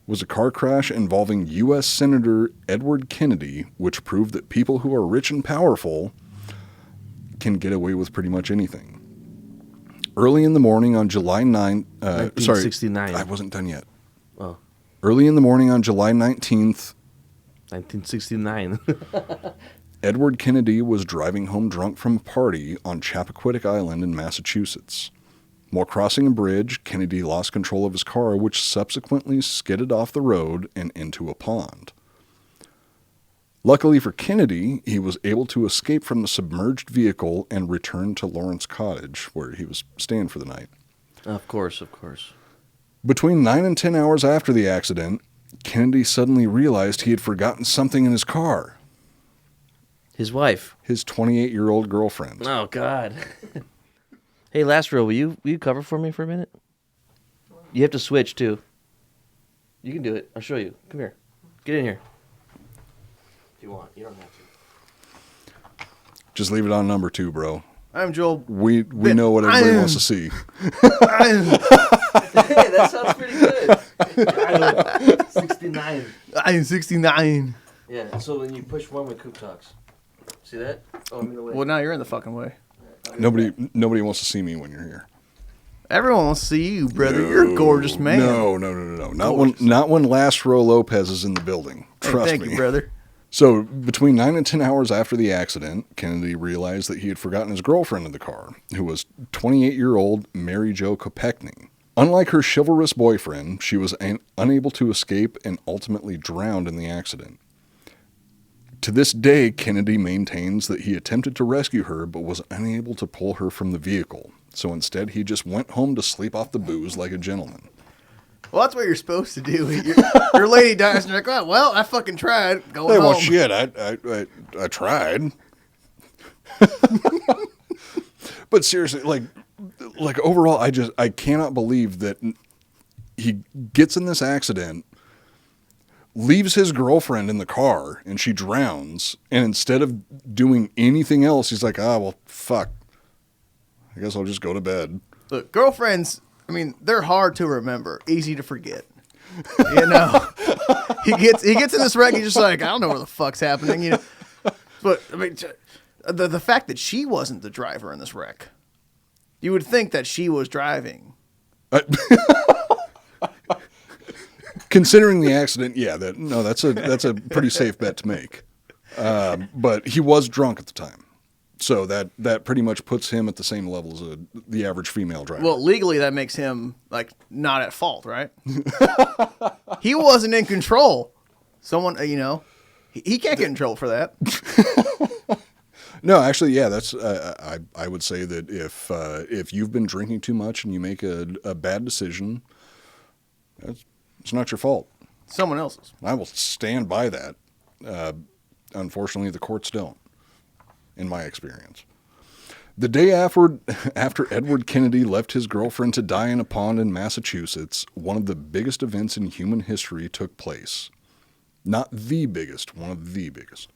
was a car crash involving U.S. Senator Edward Kennedy, which proved that people who are rich and powerful can get away with pretty much anything. Early in the morning on July 9th... 1969. Sorry, I wasn't done yet. Oh. Early in the morning on July 19th... 1969. Edward Kennedy was driving home drunk from a party on Chappaquiddick Island in Massachusetts. While crossing a bridge, Kennedy lost control of his car, which subsequently skidded off the road and into a pond. Luckily for Kennedy, he was able to escape from the submerged vehicle and return to Lawrence Cottage, where he was staying for the night. Of course. Between 9 and 10 hours after the accident, Kennedy suddenly realized he had forgotten something in his car. His wife. His 28-year-old girlfriend. Oh, God. Hey, Last Row, will you cover for me for a minute? You have to switch, too. You can do it. I'll show you. Come here. Get in here. If you want. You don't have to. Just leave it on number 2, bro. I'm Joel. We know what everybody wants to see. Hey, that sounds pretty good. 69. I'm 69. Yeah, so when you push one with Coop Talks. See that? Oh, I'm in the way. Well, now you're in the fucking way. Nobody wants to see me when you're here. Everyone wants to see you, brother. You're a gorgeous man. No. Not when Last Row Lopez is in the building. Hey, Trust thank me. you, brother. So between 9 and 10 hours after the accident, Kennedy realized that he had forgotten his girlfriend in the car, who was 28-year-old Mary Jo Kopechne. Unlike her chivalrous boyfriend, she was unable to escape and ultimately drowned in the accident. To this day, Kennedy maintains that he attempted to rescue her but was unable to pull her from the vehicle. So instead, he just went home to sleep off the booze like a gentleman. Well, that's what you're supposed to do. Your lady dies, and you're like, oh, well, I fucking tried. Going Hey, home. well, shit, I tried. But seriously, like overall, I cannot believe that he gets in this accident, leaves his girlfriend in the car, and she drowns. And instead of doing anything else, he's like, well, fuck. I guess I'll just go to bed. Look, girlfriends, I mean, they're hard to remember, easy to forget. You know, he gets in this wreck. He's just like, I don't know what the fuck's happening. You know, but I mean, the fact that she wasn't the driver in this wreck, you would think that she was driving. Considering the accident, that's a pretty safe bet to make. But he was drunk at the time. So that pretty much puts him at the same level as the average female driver. Well, legally, that makes him, like, not at fault, right? He wasn't in control. Someone, he can't get in trouble for that. No, actually, yeah, that's. I would say that if you've been drinking too much and you make a bad decision, it's not your fault. Someone else's. I will stand by that. Unfortunately, the courts don't, in my experience. The day after Edward Kennedy left his girlfriend to die in a pond in Massachusetts, one of the biggest events in human history took place. Not the biggest, one of the biggest.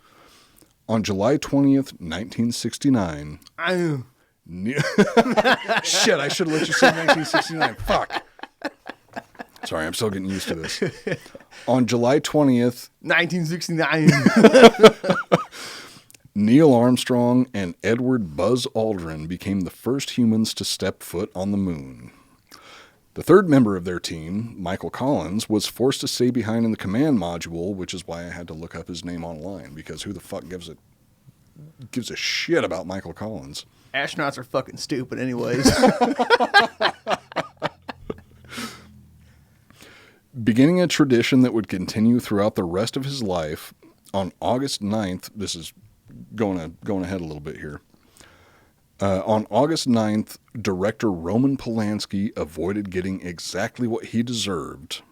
On July 20th, 1969... Shit, I should have let you say 1969. Fuck. Sorry, I'm still getting used to this. On July 20th... 1969. Neil Armstrong and Edward Buzz Aldrin became the first humans to step foot on the moon. The third member of their team, Michael Collins, was forced to stay behind in the command module, which is why I had to look up his name online, because who the fuck gives a shit about Michael Collins? Astronauts are fucking stupid anyways. Beginning a tradition that would continue throughout the rest of his life, on August 9th, this is going ahead a little bit here. On August 9th, director Roman Polanski avoided getting exactly what he deserved.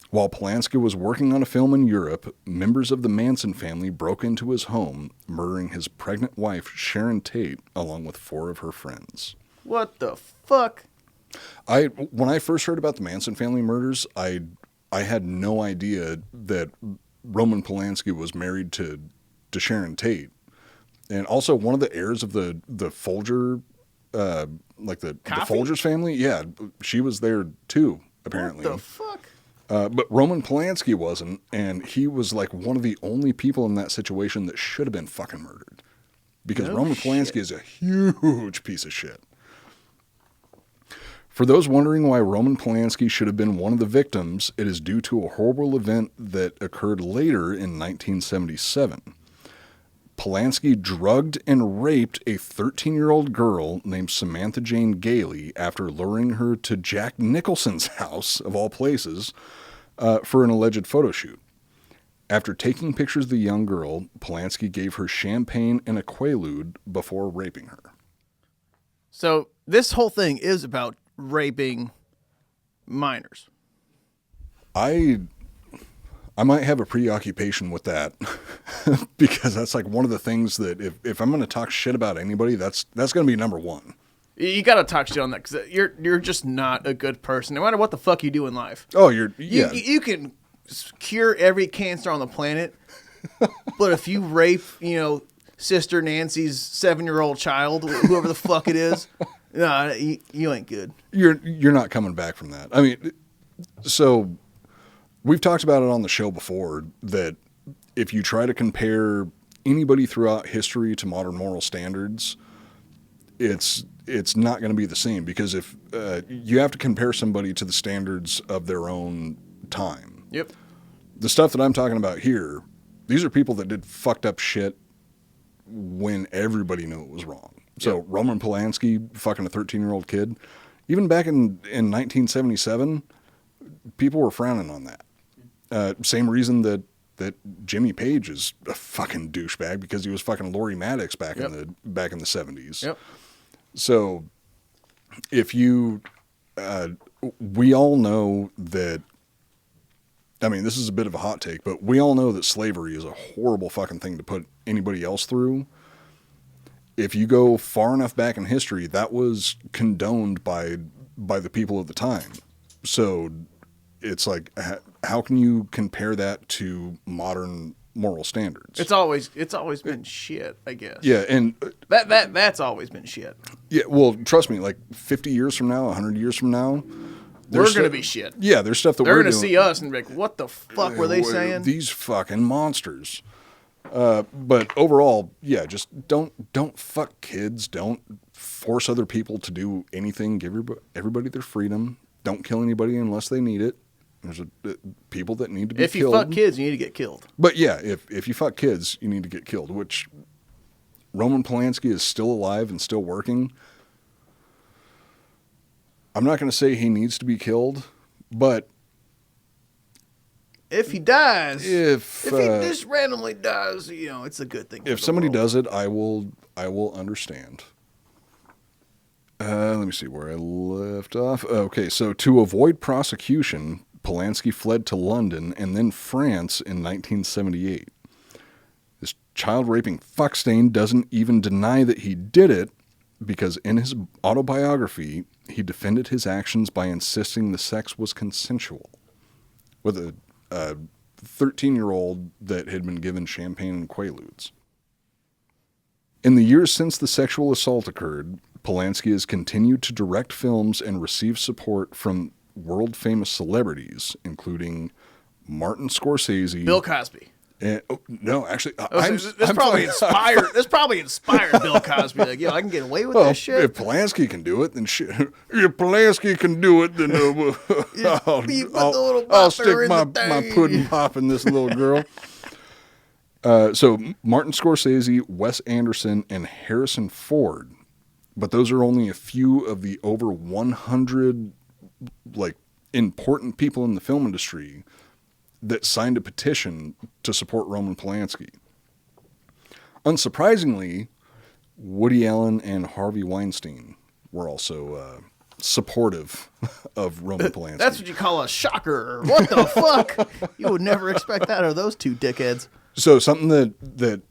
While Polanski was working on a film in Europe, members of the Manson family broke into his home, murdering his pregnant wife, Sharon Tate, along with 4 of her friends. What the fuck? When I first heard about the Manson family murders, I had no idea that Roman Polanski was married to Sharon Tate. And also one of the heirs of the Folger, like the Folgers family. Yeah, she was there too, apparently. What the fuck? But Roman Polanski wasn't, and he was like one of the only people in that situation that should have been fucking murdered. Because Roman Polanski is a huge piece of shit. For those wondering why Roman Polanski should have been one of the victims, it is due to a horrible event that occurred later in 1977. Polanski drugged and raped a 13-year-old girl named Samantha Jane Gailey after luring her to Jack Nicholson's house, of all places, for an alleged photo shoot. After taking pictures of the young girl, Polanski gave her champagne and a Quaalude before raping her. So this whole thing is about raping minors. I might have a preoccupation with that because that's like one of the things that if I'm going to talk shit about anybody, that's going to be number one. You got to talk shit on that because you're just not a good person, no matter what the fuck you do in life. Oh, you can cure every cancer on the planet, but if you rape, Sister Nancy's 7-year-old child, whoever the fuck it is, nah, you ain't good. You're not coming back from that. I mean, so. We've talked about it on the show before that if you try to compare anybody throughout history to modern moral standards, it's not going to be the same because if you have to compare somebody to the standards of their own time. Yep. The stuff that I'm talking about here, these are people that did fucked up shit when everybody knew it was wrong. So yep. Roman Polanski fucking a 13-year-old kid, even back in 1977, people were frowning on that. Same reason that Jimmy Page is a fucking douchebag because he was fucking Laurie Maddox back in the 70s. Yep. So if you, we all know that. I mean, this is a bit of a hot take, but we all know that slavery is a horrible fucking thing to put anybody else through. If you go far enough back in history, that was condoned by the people of the time. So it's like, how can you compare that to modern moral standards? It's always been shit, I guess. Yeah, and that's always been shit. Yeah, well, trust me, like 50 years from now, 100 years from now, we're going to be shit. Yeah, there's stuff that they're we're going to see us and be like, what the fuck were they saying? These fucking monsters. But overall, yeah, just don't fuck kids. Don't force other people to do anything. Give everybody their freedom. Don't kill anybody unless they need it. There's people that need to be If killed. you fuck kids, you need to get killed. But yeah, if you fuck kids, you need to get killed, which Roman Polanski is still alive and still working. I'm not going to say he needs to be killed, but if he dies, if he just randomly dies, it's a good thing. If somebody does it, I will understand. Let me see where I left off. Okay, so to avoid prosecution, Polanski fled to London and then France in 1978. This child-raping fuckstain doesn't even deny that he did it, because in his autobiography, he defended his actions by insisting the sex was consensual with a 13-year-old that had been given champagne and Quaaludes. In the years since the sexual assault occurred, Polanski has continued to direct films and receive support from world-famous celebrities, including Martin Scorsese, Bill Cosby. And, no, actually, this probably inspired Bill Cosby. Like, I can get away with this shit. If Polanski can do it, then shit. If Polanski can do it, then I'll stick my pudding pop in this little girl. So Martin Scorsese, Wes Anderson, and Harrison Ford. But those are only a few of the over 100 important people in the film industry that signed a petition to support Roman Polanski. Unsurprisingly, Woody Allen and Harvey Weinstein were also supportive of Roman Polanski. That's what you call a shocker. What the fuck? You would never expect that of those two dickheads. So something that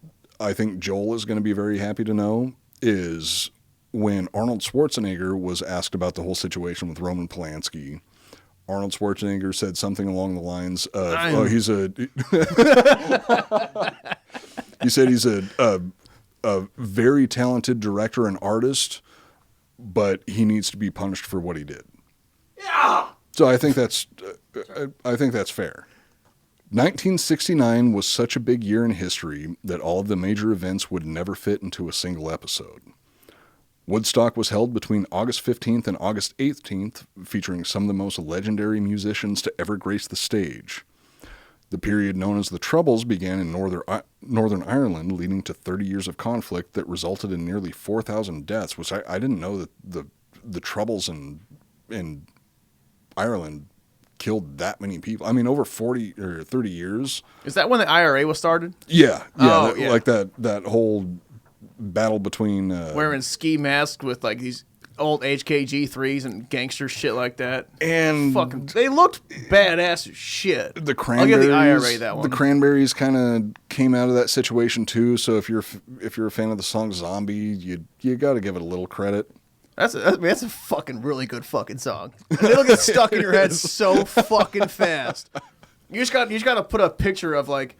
I think Joel is going to be very happy to know is when Arnold Schwarzenegger was asked about the whole situation with Roman Polanski, Arnold Schwarzenegger said something along the lines of, he said he's a very talented director and artist, but he needs to be punished for what he did. Yeah. So I think that's fair. 1969 was such a big year in history that all of the major events would never fit into a single episode. Woodstock was held between August 15th and August 18th, featuring some of the most legendary musicians to ever grace the stage. The period known as the Troubles began in Northern Ireland, leading to 30 years of conflict that resulted in nearly 4,000 deaths, which I didn't know that the Troubles in Ireland killed that many people. I mean, over 40 or 30 years. Is that when the IRA was started? Yeah. Oh, yeah. Like that whole battle between wearing ski masks with like these old HKG 3s and gangster shit like that. And fucking, they looked badass as shit. The Cranberries, I'll give the IRA that one. The Cranberries kind of came out of that situation too. So if you're a fan of the song Zombie, you got to give it a little credit. That's a fucking really good fucking song. And it'll get stuck in your head so fucking fast. You just got to put a picture of like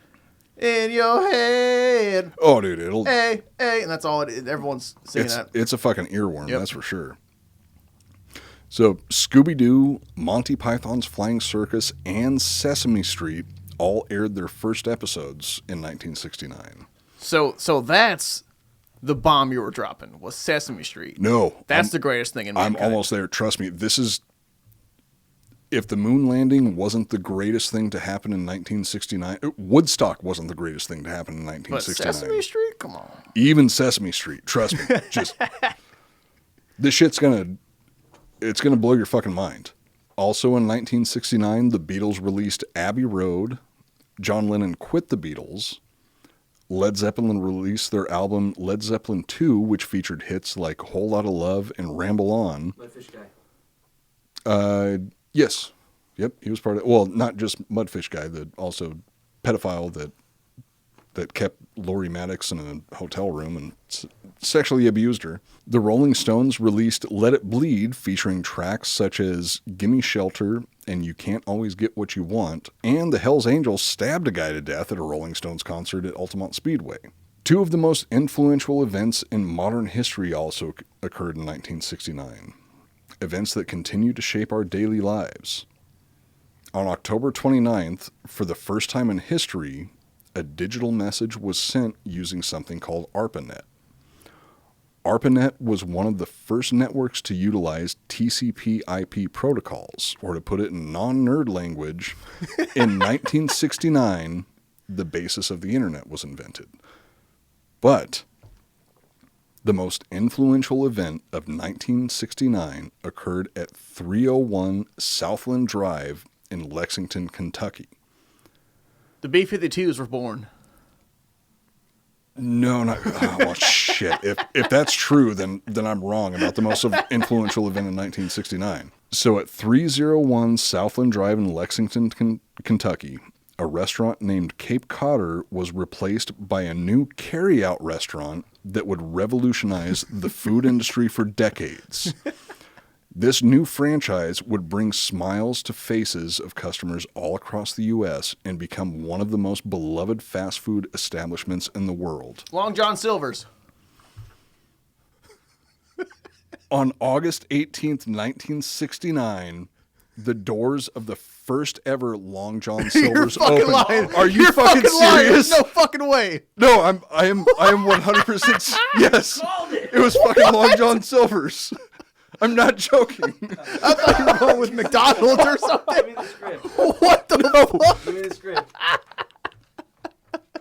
in your head. Oh, dude, it'll hey, and that's all it is. Everyone's singing that. It's a fucking earworm, that's for sure. So Scooby-Doo, Monty Python's Flying Circus, and Sesame Street all aired their first episodes in 1969. So that's the bomb you were dropping, was Sesame Street. No. That's the greatest thing in mankind. I'm almost there. Trust me. This is... If the moon landing wasn't the greatest thing to happen in 1969... Woodstock wasn't the greatest thing to happen in 1969. But Sesame Street? Come on. Even Sesame Street. Trust me. Just... This shit's gonna... It's gonna blow your fucking mind. Also in 1969, the Beatles released Abbey Road. John Lennon quit the Beatles. Led Zeppelin released their album Led Zeppelin 2, which featured hits like Whole Lotta Love and Ramble On. Mudfish Guy. Yes. Yep, he was part of it. Well, not just Mudfish Guy, also pedophile that kept Lori Maddox in a hotel room and sexually abused her. The Rolling Stones released Let It Bleed, featuring tracks such as Gimme Shelter and You Can't Always Get What You Want, and the Hells Angels stabbed a guy to death at a Rolling Stones concert at Altamont Speedway. Two of the most influential events in modern history also occurred in 1969, events that continue to shape our daily lives. On October 29th, for the first time in history, a digital message was sent using something called ARPANET. ARPANET was one of the first networks to utilize TCP/IP protocols, or to put it in non-nerd language, in 1969, the basis of the internet was invented. But the most influential event of 1969 occurred at 301 Southland Drive in Lexington, Kentucky. The B-52s were born. No, not. Oh, well, shit. If that's true, then I'm wrong about the most influential event in 1969. So at 301 Southland Drive in Lexington, Kentucky, a restaurant named Cape Codder was replaced by a new carry-out restaurant that would revolutionize the food industry for decades. This new franchise would bring smiles to faces of customers all across the U.S. and become one of the most beloved fast food establishments in the world. Long John Silver's. On August 18th, 1969, the doors of the first ever Long John Silver's opened. Lying. Are you You're fucking serious? Lying. There's no fucking way. No, I am 100%. Yes, it was fucking Long John Silver's. I'm not joking. I thought you were going with McDonald's or Give something. me the script. What the fuck? Give me the script.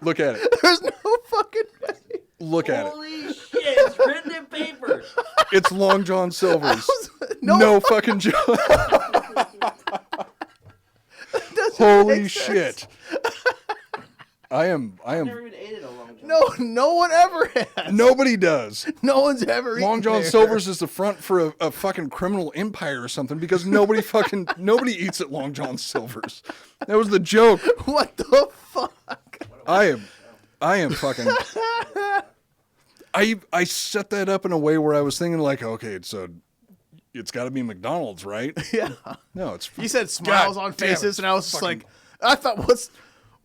Look at it. There's no fucking way. Look at it. Holy shit, it's written in paper. It's Long John Silver's. No, No fucking joke. Holy shit. I am. Never even ate it a long time. No one ever has. Nobody does. No one's ever eaten Long John there. Silver's is the front for a fucking criminal empire or something, because nobody eats at Long John Silver's. That was the joke. What the fuck? I am fucking. I set that up in a way where I was thinking like, okay, so it's got to be McDonald's, right? Yeah. No, it's. You said smiles God on damn it, faces, it's and I was just fucking- like, I thought,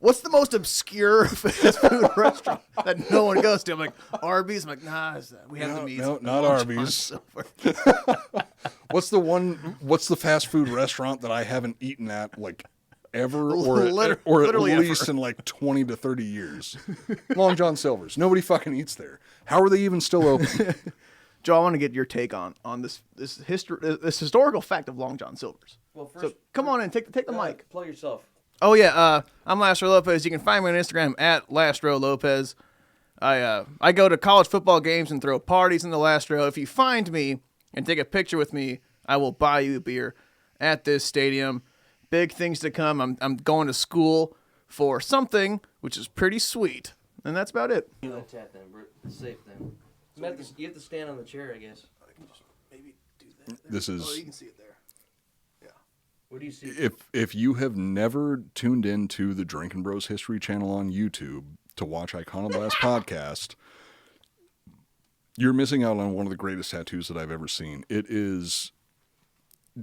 what's the most obscure fast food restaurant that no one goes to? I'm like, Arby's. I'm like, nah, we have the meats. No, not Long John Arby's. Silver. What's the fast food restaurant that I haven't eaten at like ever or at Literally least ever. in like 20 to 30 years? Long John Silver's. Nobody fucking eats there. How are they even still open? Joe, I want to get your take on this historical fact of Long John Silver's. Well, So come on in, take the mic. Plug yourself. Oh yeah, I'm Last Row Lopez. You can find me on Instagram at Last Row Lopez. I go to college football games and throw parties in the last row. If you find me and take a picture with me, I will buy you a beer at this stadium. Big things to come. I'm going to school for something which is pretty sweet, and that's about it. You want to tap then, Bert. It's safe then. You have to stand on the chair, I guess. I can just maybe do that. This is. Oh, you can see it there. Yeah. What do you see? If you have never tuned into the Drinkin' Bros History channel on YouTube to watch Iconoblast Podcast, you're missing out on one of the greatest tattoos that I've ever seen. It is.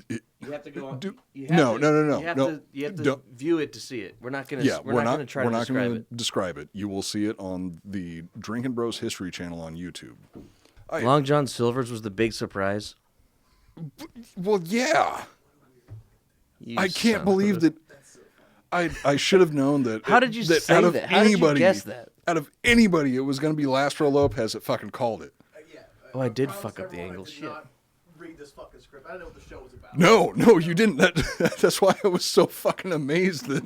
You have to go on. No. You have to Don't- view it to see it. We're not gonna. Yeah, we're not gonna try to describe gonna it. describe it. You will see it on the Drinkin' Bros History channel on YouTube. Long John Silver's was the big surprise. Well, yeah. You I son can't of believe a- that. I should have known that. How did you say out of that? How did you anybody, guess that? Out of anybody, it was going to be Last Row Lopez that fucking called it. Oh, I did fuck up the angle. Shit. Read this fucking script. I didn't know what the show was about. No, you didn't. That's why I was so fucking amazed that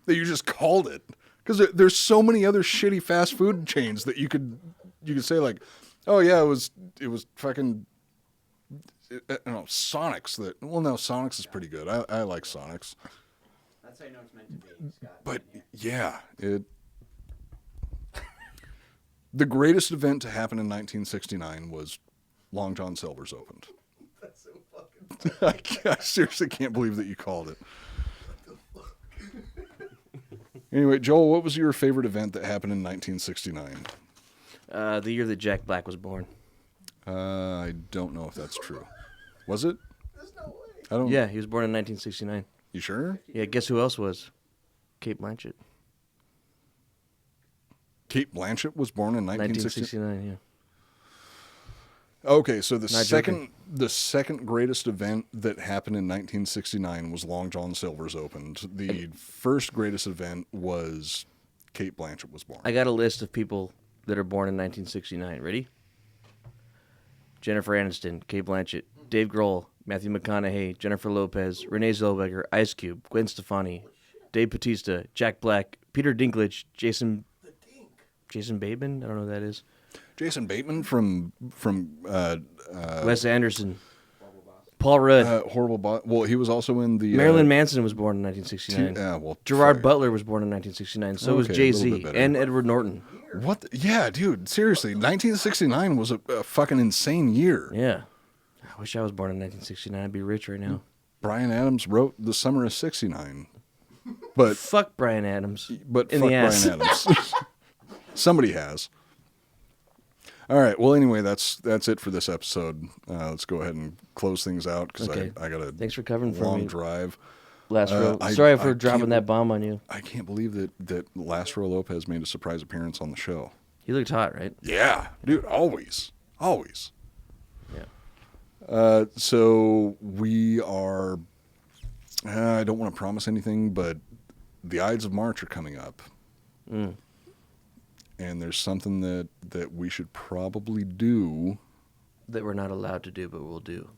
you just called it. Because there's so many other shitty fast food chains that you could say like, oh yeah, it was fucking. Sonic's that. Well, no, Sonic's is pretty good. I like Sonic's. That's how you know it's meant to be, Scott. But yeah, the greatest event to happen in 1969 was Long John Silver's opened. That's so fucking. I seriously can't believe that you called it. Anyway, Joel, what was your favorite event that happened in 1969? The year that Jack Black was born. I don't know if that's true. Was it? There's no way. I don't. Yeah, he was born in 1969. You sure? Yeah, guess who else was? Kate Blanchett. Kate Blanchett was born in 1969. 1969. Yeah. Okay, so the Not second greatest event that happened in 1969 was Long John Silver's opened. The first greatest event was Kate Blanchett was born. I got a list of people that are born in 1969. Ready? Jennifer Aniston, Cate Blanchett, Dave Grohl, Matthew McConaughey, Jennifer Lopez, Renee Zellweger, Ice Cube, Gwen Stefani, Dave Bautista, Jack Black, Peter Dinklage, Jason Bateman. I don't know who that is. Jason Bateman from Wes Anderson. Paul Rudd. Well, he was also in the Marilyn Manson was born in 1969. Gerard Butler was born in 1969. So was Jay-Z and Edward Norton. What? Yeah, dude. Seriously, 1969 was a fucking insane year. Yeah. I wish I was born in 1969. I'd be rich right now. Bryan Adams wrote The Summer of '69. But fuck Bryan Adams. But in fuck the ass. Bryan Adams. Somebody has. All right. Well, anyway, that's it for this episode. Let's go ahead and close things out because I got a thanks for covering for long me. drive. Last Row. Sorry for dropping that bomb on you. I can't believe that Last Row Lopez made a surprise appearance on the show. He looked hot, right? Yeah, dude. Always. Yeah. So we are. I don't want to promise anything, but the Ides of March are coming up. And there's something that we should probably do. That we're not allowed to do, but we'll do.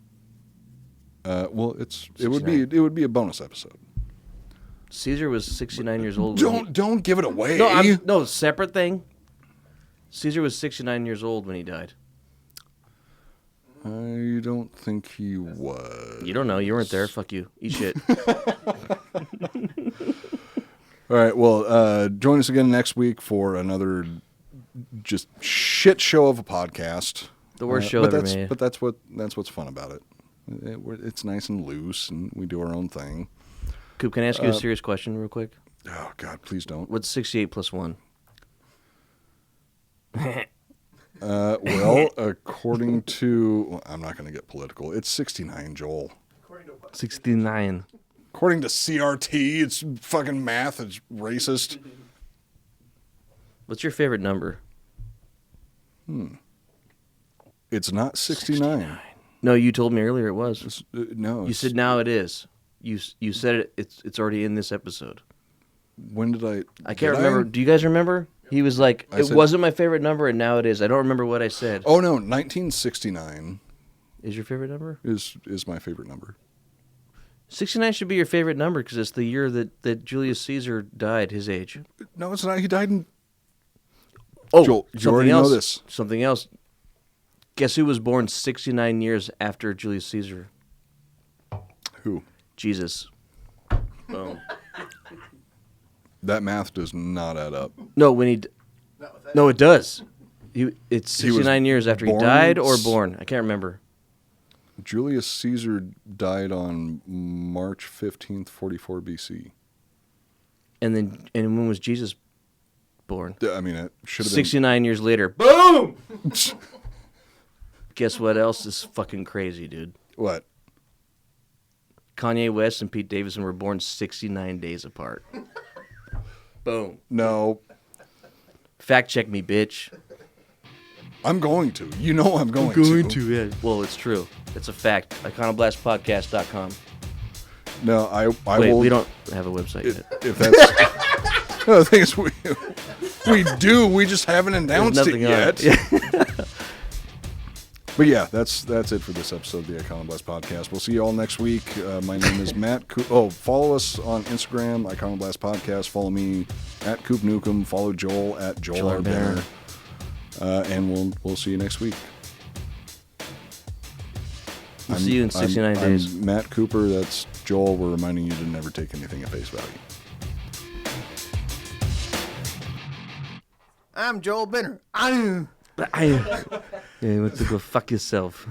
Well, it would be a bonus episode. Caesar was 69 years old. Don't give it away. No, separate thing. Caesar was 69 years old when he died. I don't think he was. You don't know. You weren't there. Fuck you. Eat shit. All right. Well, join us again next week for another just shit show of a podcast. The worst show ever made. But that's what's fun about it. It's nice and loose, and we do our own thing. Coop, can I ask you a serious question real quick? Oh, God, please don't. What's 68 plus 1? Well, according to... I'm not going to get political. It's 69, Joel. 69. According to CRT, it's fucking math. It's racist. What's your favorite number? It's not 69. No, you told me earlier it was. No. You said now it is. You said it's already in this episode. When did I... I can't remember. Do you guys remember? He was like, it wasn't my favorite number, and now it is. I don't remember what I said. Oh, no. 1969 is your favorite number? Is my favorite number. 69 should be your favorite number because it's the year that Julius Caesar died, his age. No, it's not. He died in... Oh, Joel, you already know this. Something else. Guess who was born 69 years after Julius Caesar? Who? Jesus. Boom. That math does not add up. No, no, it does. It's 69 years after he died or born. I can't remember. Julius Caesar died on March 15th, 44 BC. And when was Jesus born? I mean, it should have been 69 years later. Boom! Guess what else is fucking crazy, dude? What? Kanye West and Pete Davidson were born 69 days apart. Boom. No. Fact check me, bitch. I'm going to. You know I'm going to. Yeah. Well, it's true. It's a fact. Iconoblastpodcast.com. No, I Wait, will. we don't have a website yet. If that's... No, the thing is, we do. We just haven't announced it yet. But yeah, that's it for this episode of the Iconoblast Podcast. We'll see you all next week. My name is Matt. Follow us on Instagram, Iconoblast Podcast. Follow me at Coop Nukem. Follow Joel at Joel R. Banner. And we'll see you next week. We'll see you in 69 days. I'm Matt Cooper. That's Joel. We're reminding you to never take anything at face value. I'm Joel Benner. Yeah, you want to go fuck yourself.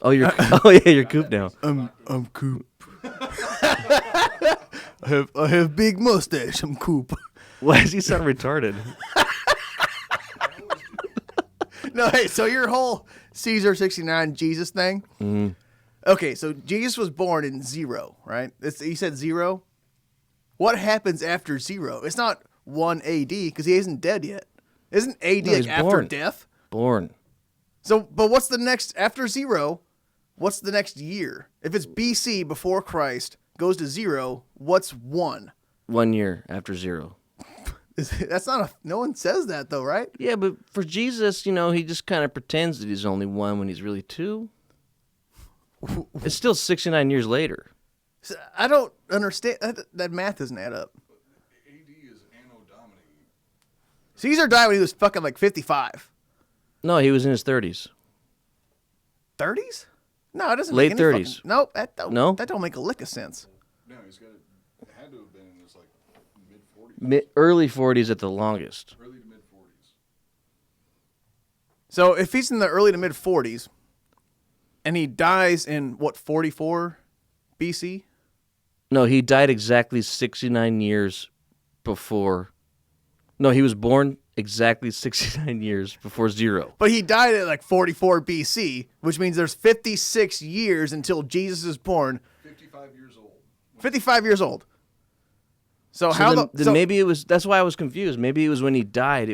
Oh, you're Coop now. I'm Coop. I have big mustache. I'm Coop. Why does he sound retarded? No, hey, so your whole Caesar 69 Jesus thing. Mm-hmm. Okay, so Jesus was born in 0, right? He said 0. What happens after 0? It's not 1 AD because he isn't dead yet. Isn't AD like after born. death? Born. So, but what's the next after 0? What's the next year? If it's BC before Christ goes to 0, what's 1? 1 year after 0. That's not no one says that though, right? Yeah, but for Jesus, he just kind of pretends that he's only 1 when he's really 2. It's still 69 years later. I don't understand. That math doesn't add up. AD is Anno Domini. Caesar died when he was fucking like 55. No, he was in his 30s. 30s? No, it doesn't Late make any 30s. Nope, that don't make a lick of sense. No, it had to have been in his like mid-40s. Early 40s at the longest. Early to mid-40s. So if he's in the early to mid 40s, and he dies in what 44 BC? No, he died exactly 69 years before. No, he was born exactly 69 years before 0. But he died at like 44 BC, which means there's 56 years until Jesus is born. 55 years old. 55 years old. So then maybe it was. That's why I was confused. Maybe it was when he died.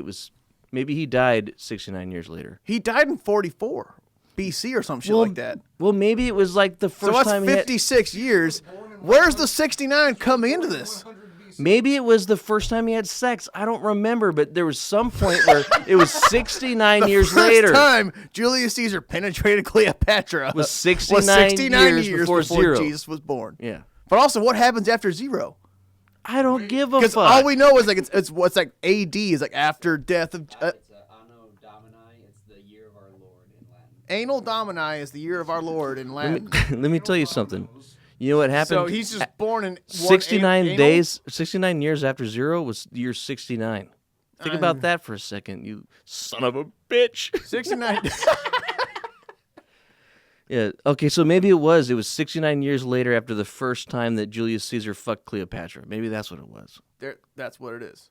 Maybe he died 69 years later. He died in 44 BC or some shit like that. Well, maybe it was like the first So time that's 56 years. Where's the 69 coming into this? Maybe it was the first time he had sex. I don't remember, but there was some point where it was 69 years later. The first time Julius Caesar penetrated Cleopatra Was 69 years before 0. Jesus was born. Yeah. But also, what happens after 0? I don't give a Because fuck. all we know is like it's what's like AD is like after death of It's Anno Domini. It's the year of our Lord in Latin. Anno Domini is the year of our Lord in Latin. Let me tell you something. You know what happened? So he's just born in 69 anal? days, 69 years after 0 was year 69. Think about that for a second, you son of a bitch. 69. Yeah. Okay. So maybe it was 69 years later after the first time that Julius Caesar fucked Cleopatra. Maybe that's what it was. That's what it is.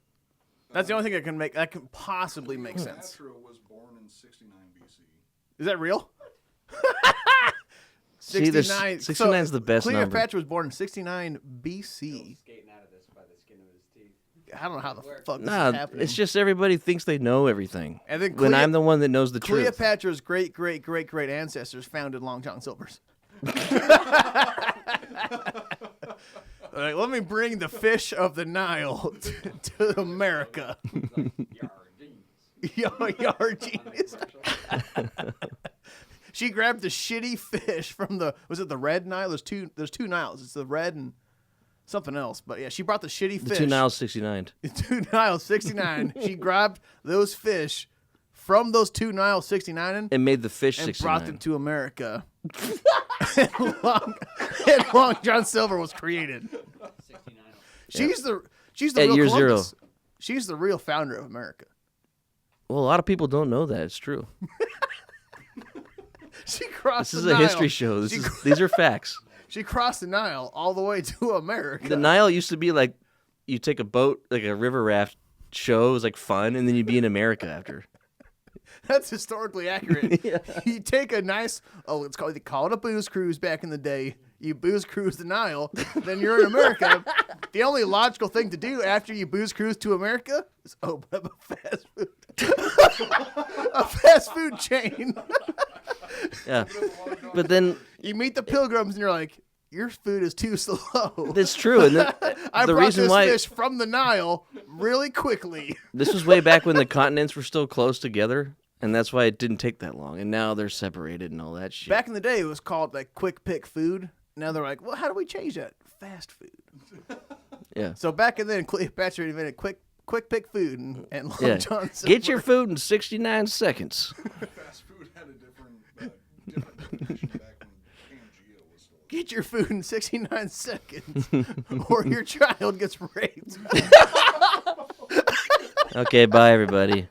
That's the only thing that can possibly make sense. Cleopatra was born in 69 BC. Is that real? See, 69 is the best number. Cleopatra was born in 69 BC. Skating out of this by the skin of his teeth. I don't know how the fuck this Nah, is happening. it's just everybody thinks they know everything. And then when I'm the one that knows the truth. Cleopatra's great ancestors founded Long John Silver's. Like, let me bring the fish of the Nile to America. Yardines. She grabbed the shitty fish from was it the Red Nile? There's two Niles. It's the Red and something else. But yeah, she brought the shitty fish. The 2 Niles 69. 2 Niles 69. She grabbed those fish from those 2 Niles 69 And made the fish and 69. brought them to America. and Long John Silver was created. 69. She's the At real year Columbus. 0. She's the real founder of America. Well, a lot of people don't know that. It's true. She crossed This is the a Nile. history show. These are facts. She crossed the Nile all the way to America. The Nile used to be like you take a boat, like a river raft show. It was like fun, and then you'd be in America after. That's historically accurate. You take a nice, they call it a booze cruise back in the day. You booze cruise the Nile, then you're in America. The only logical thing to do after you booze cruise to America is open up a fast food chain. Yeah, but then You meet the pilgrims and you're like, your food is too slow. that's true. And I the brought reason this why fish from the Nile really quickly. this was way back when the continents were still close together, and that's why it didn't take that long. And now they're separated and all that shit. Back in the day, it was called like quick pick food. Now they're like, well, how do we change that? Fast food. Yeah. So back in then, Cleopatra invented quick pick food and Long Yeah. John Silver. Get your food in 69 seconds. Fast food had a different definition back when Pangea was still. Get your food in 69 seconds, or your child gets raped. Okay, bye everybody.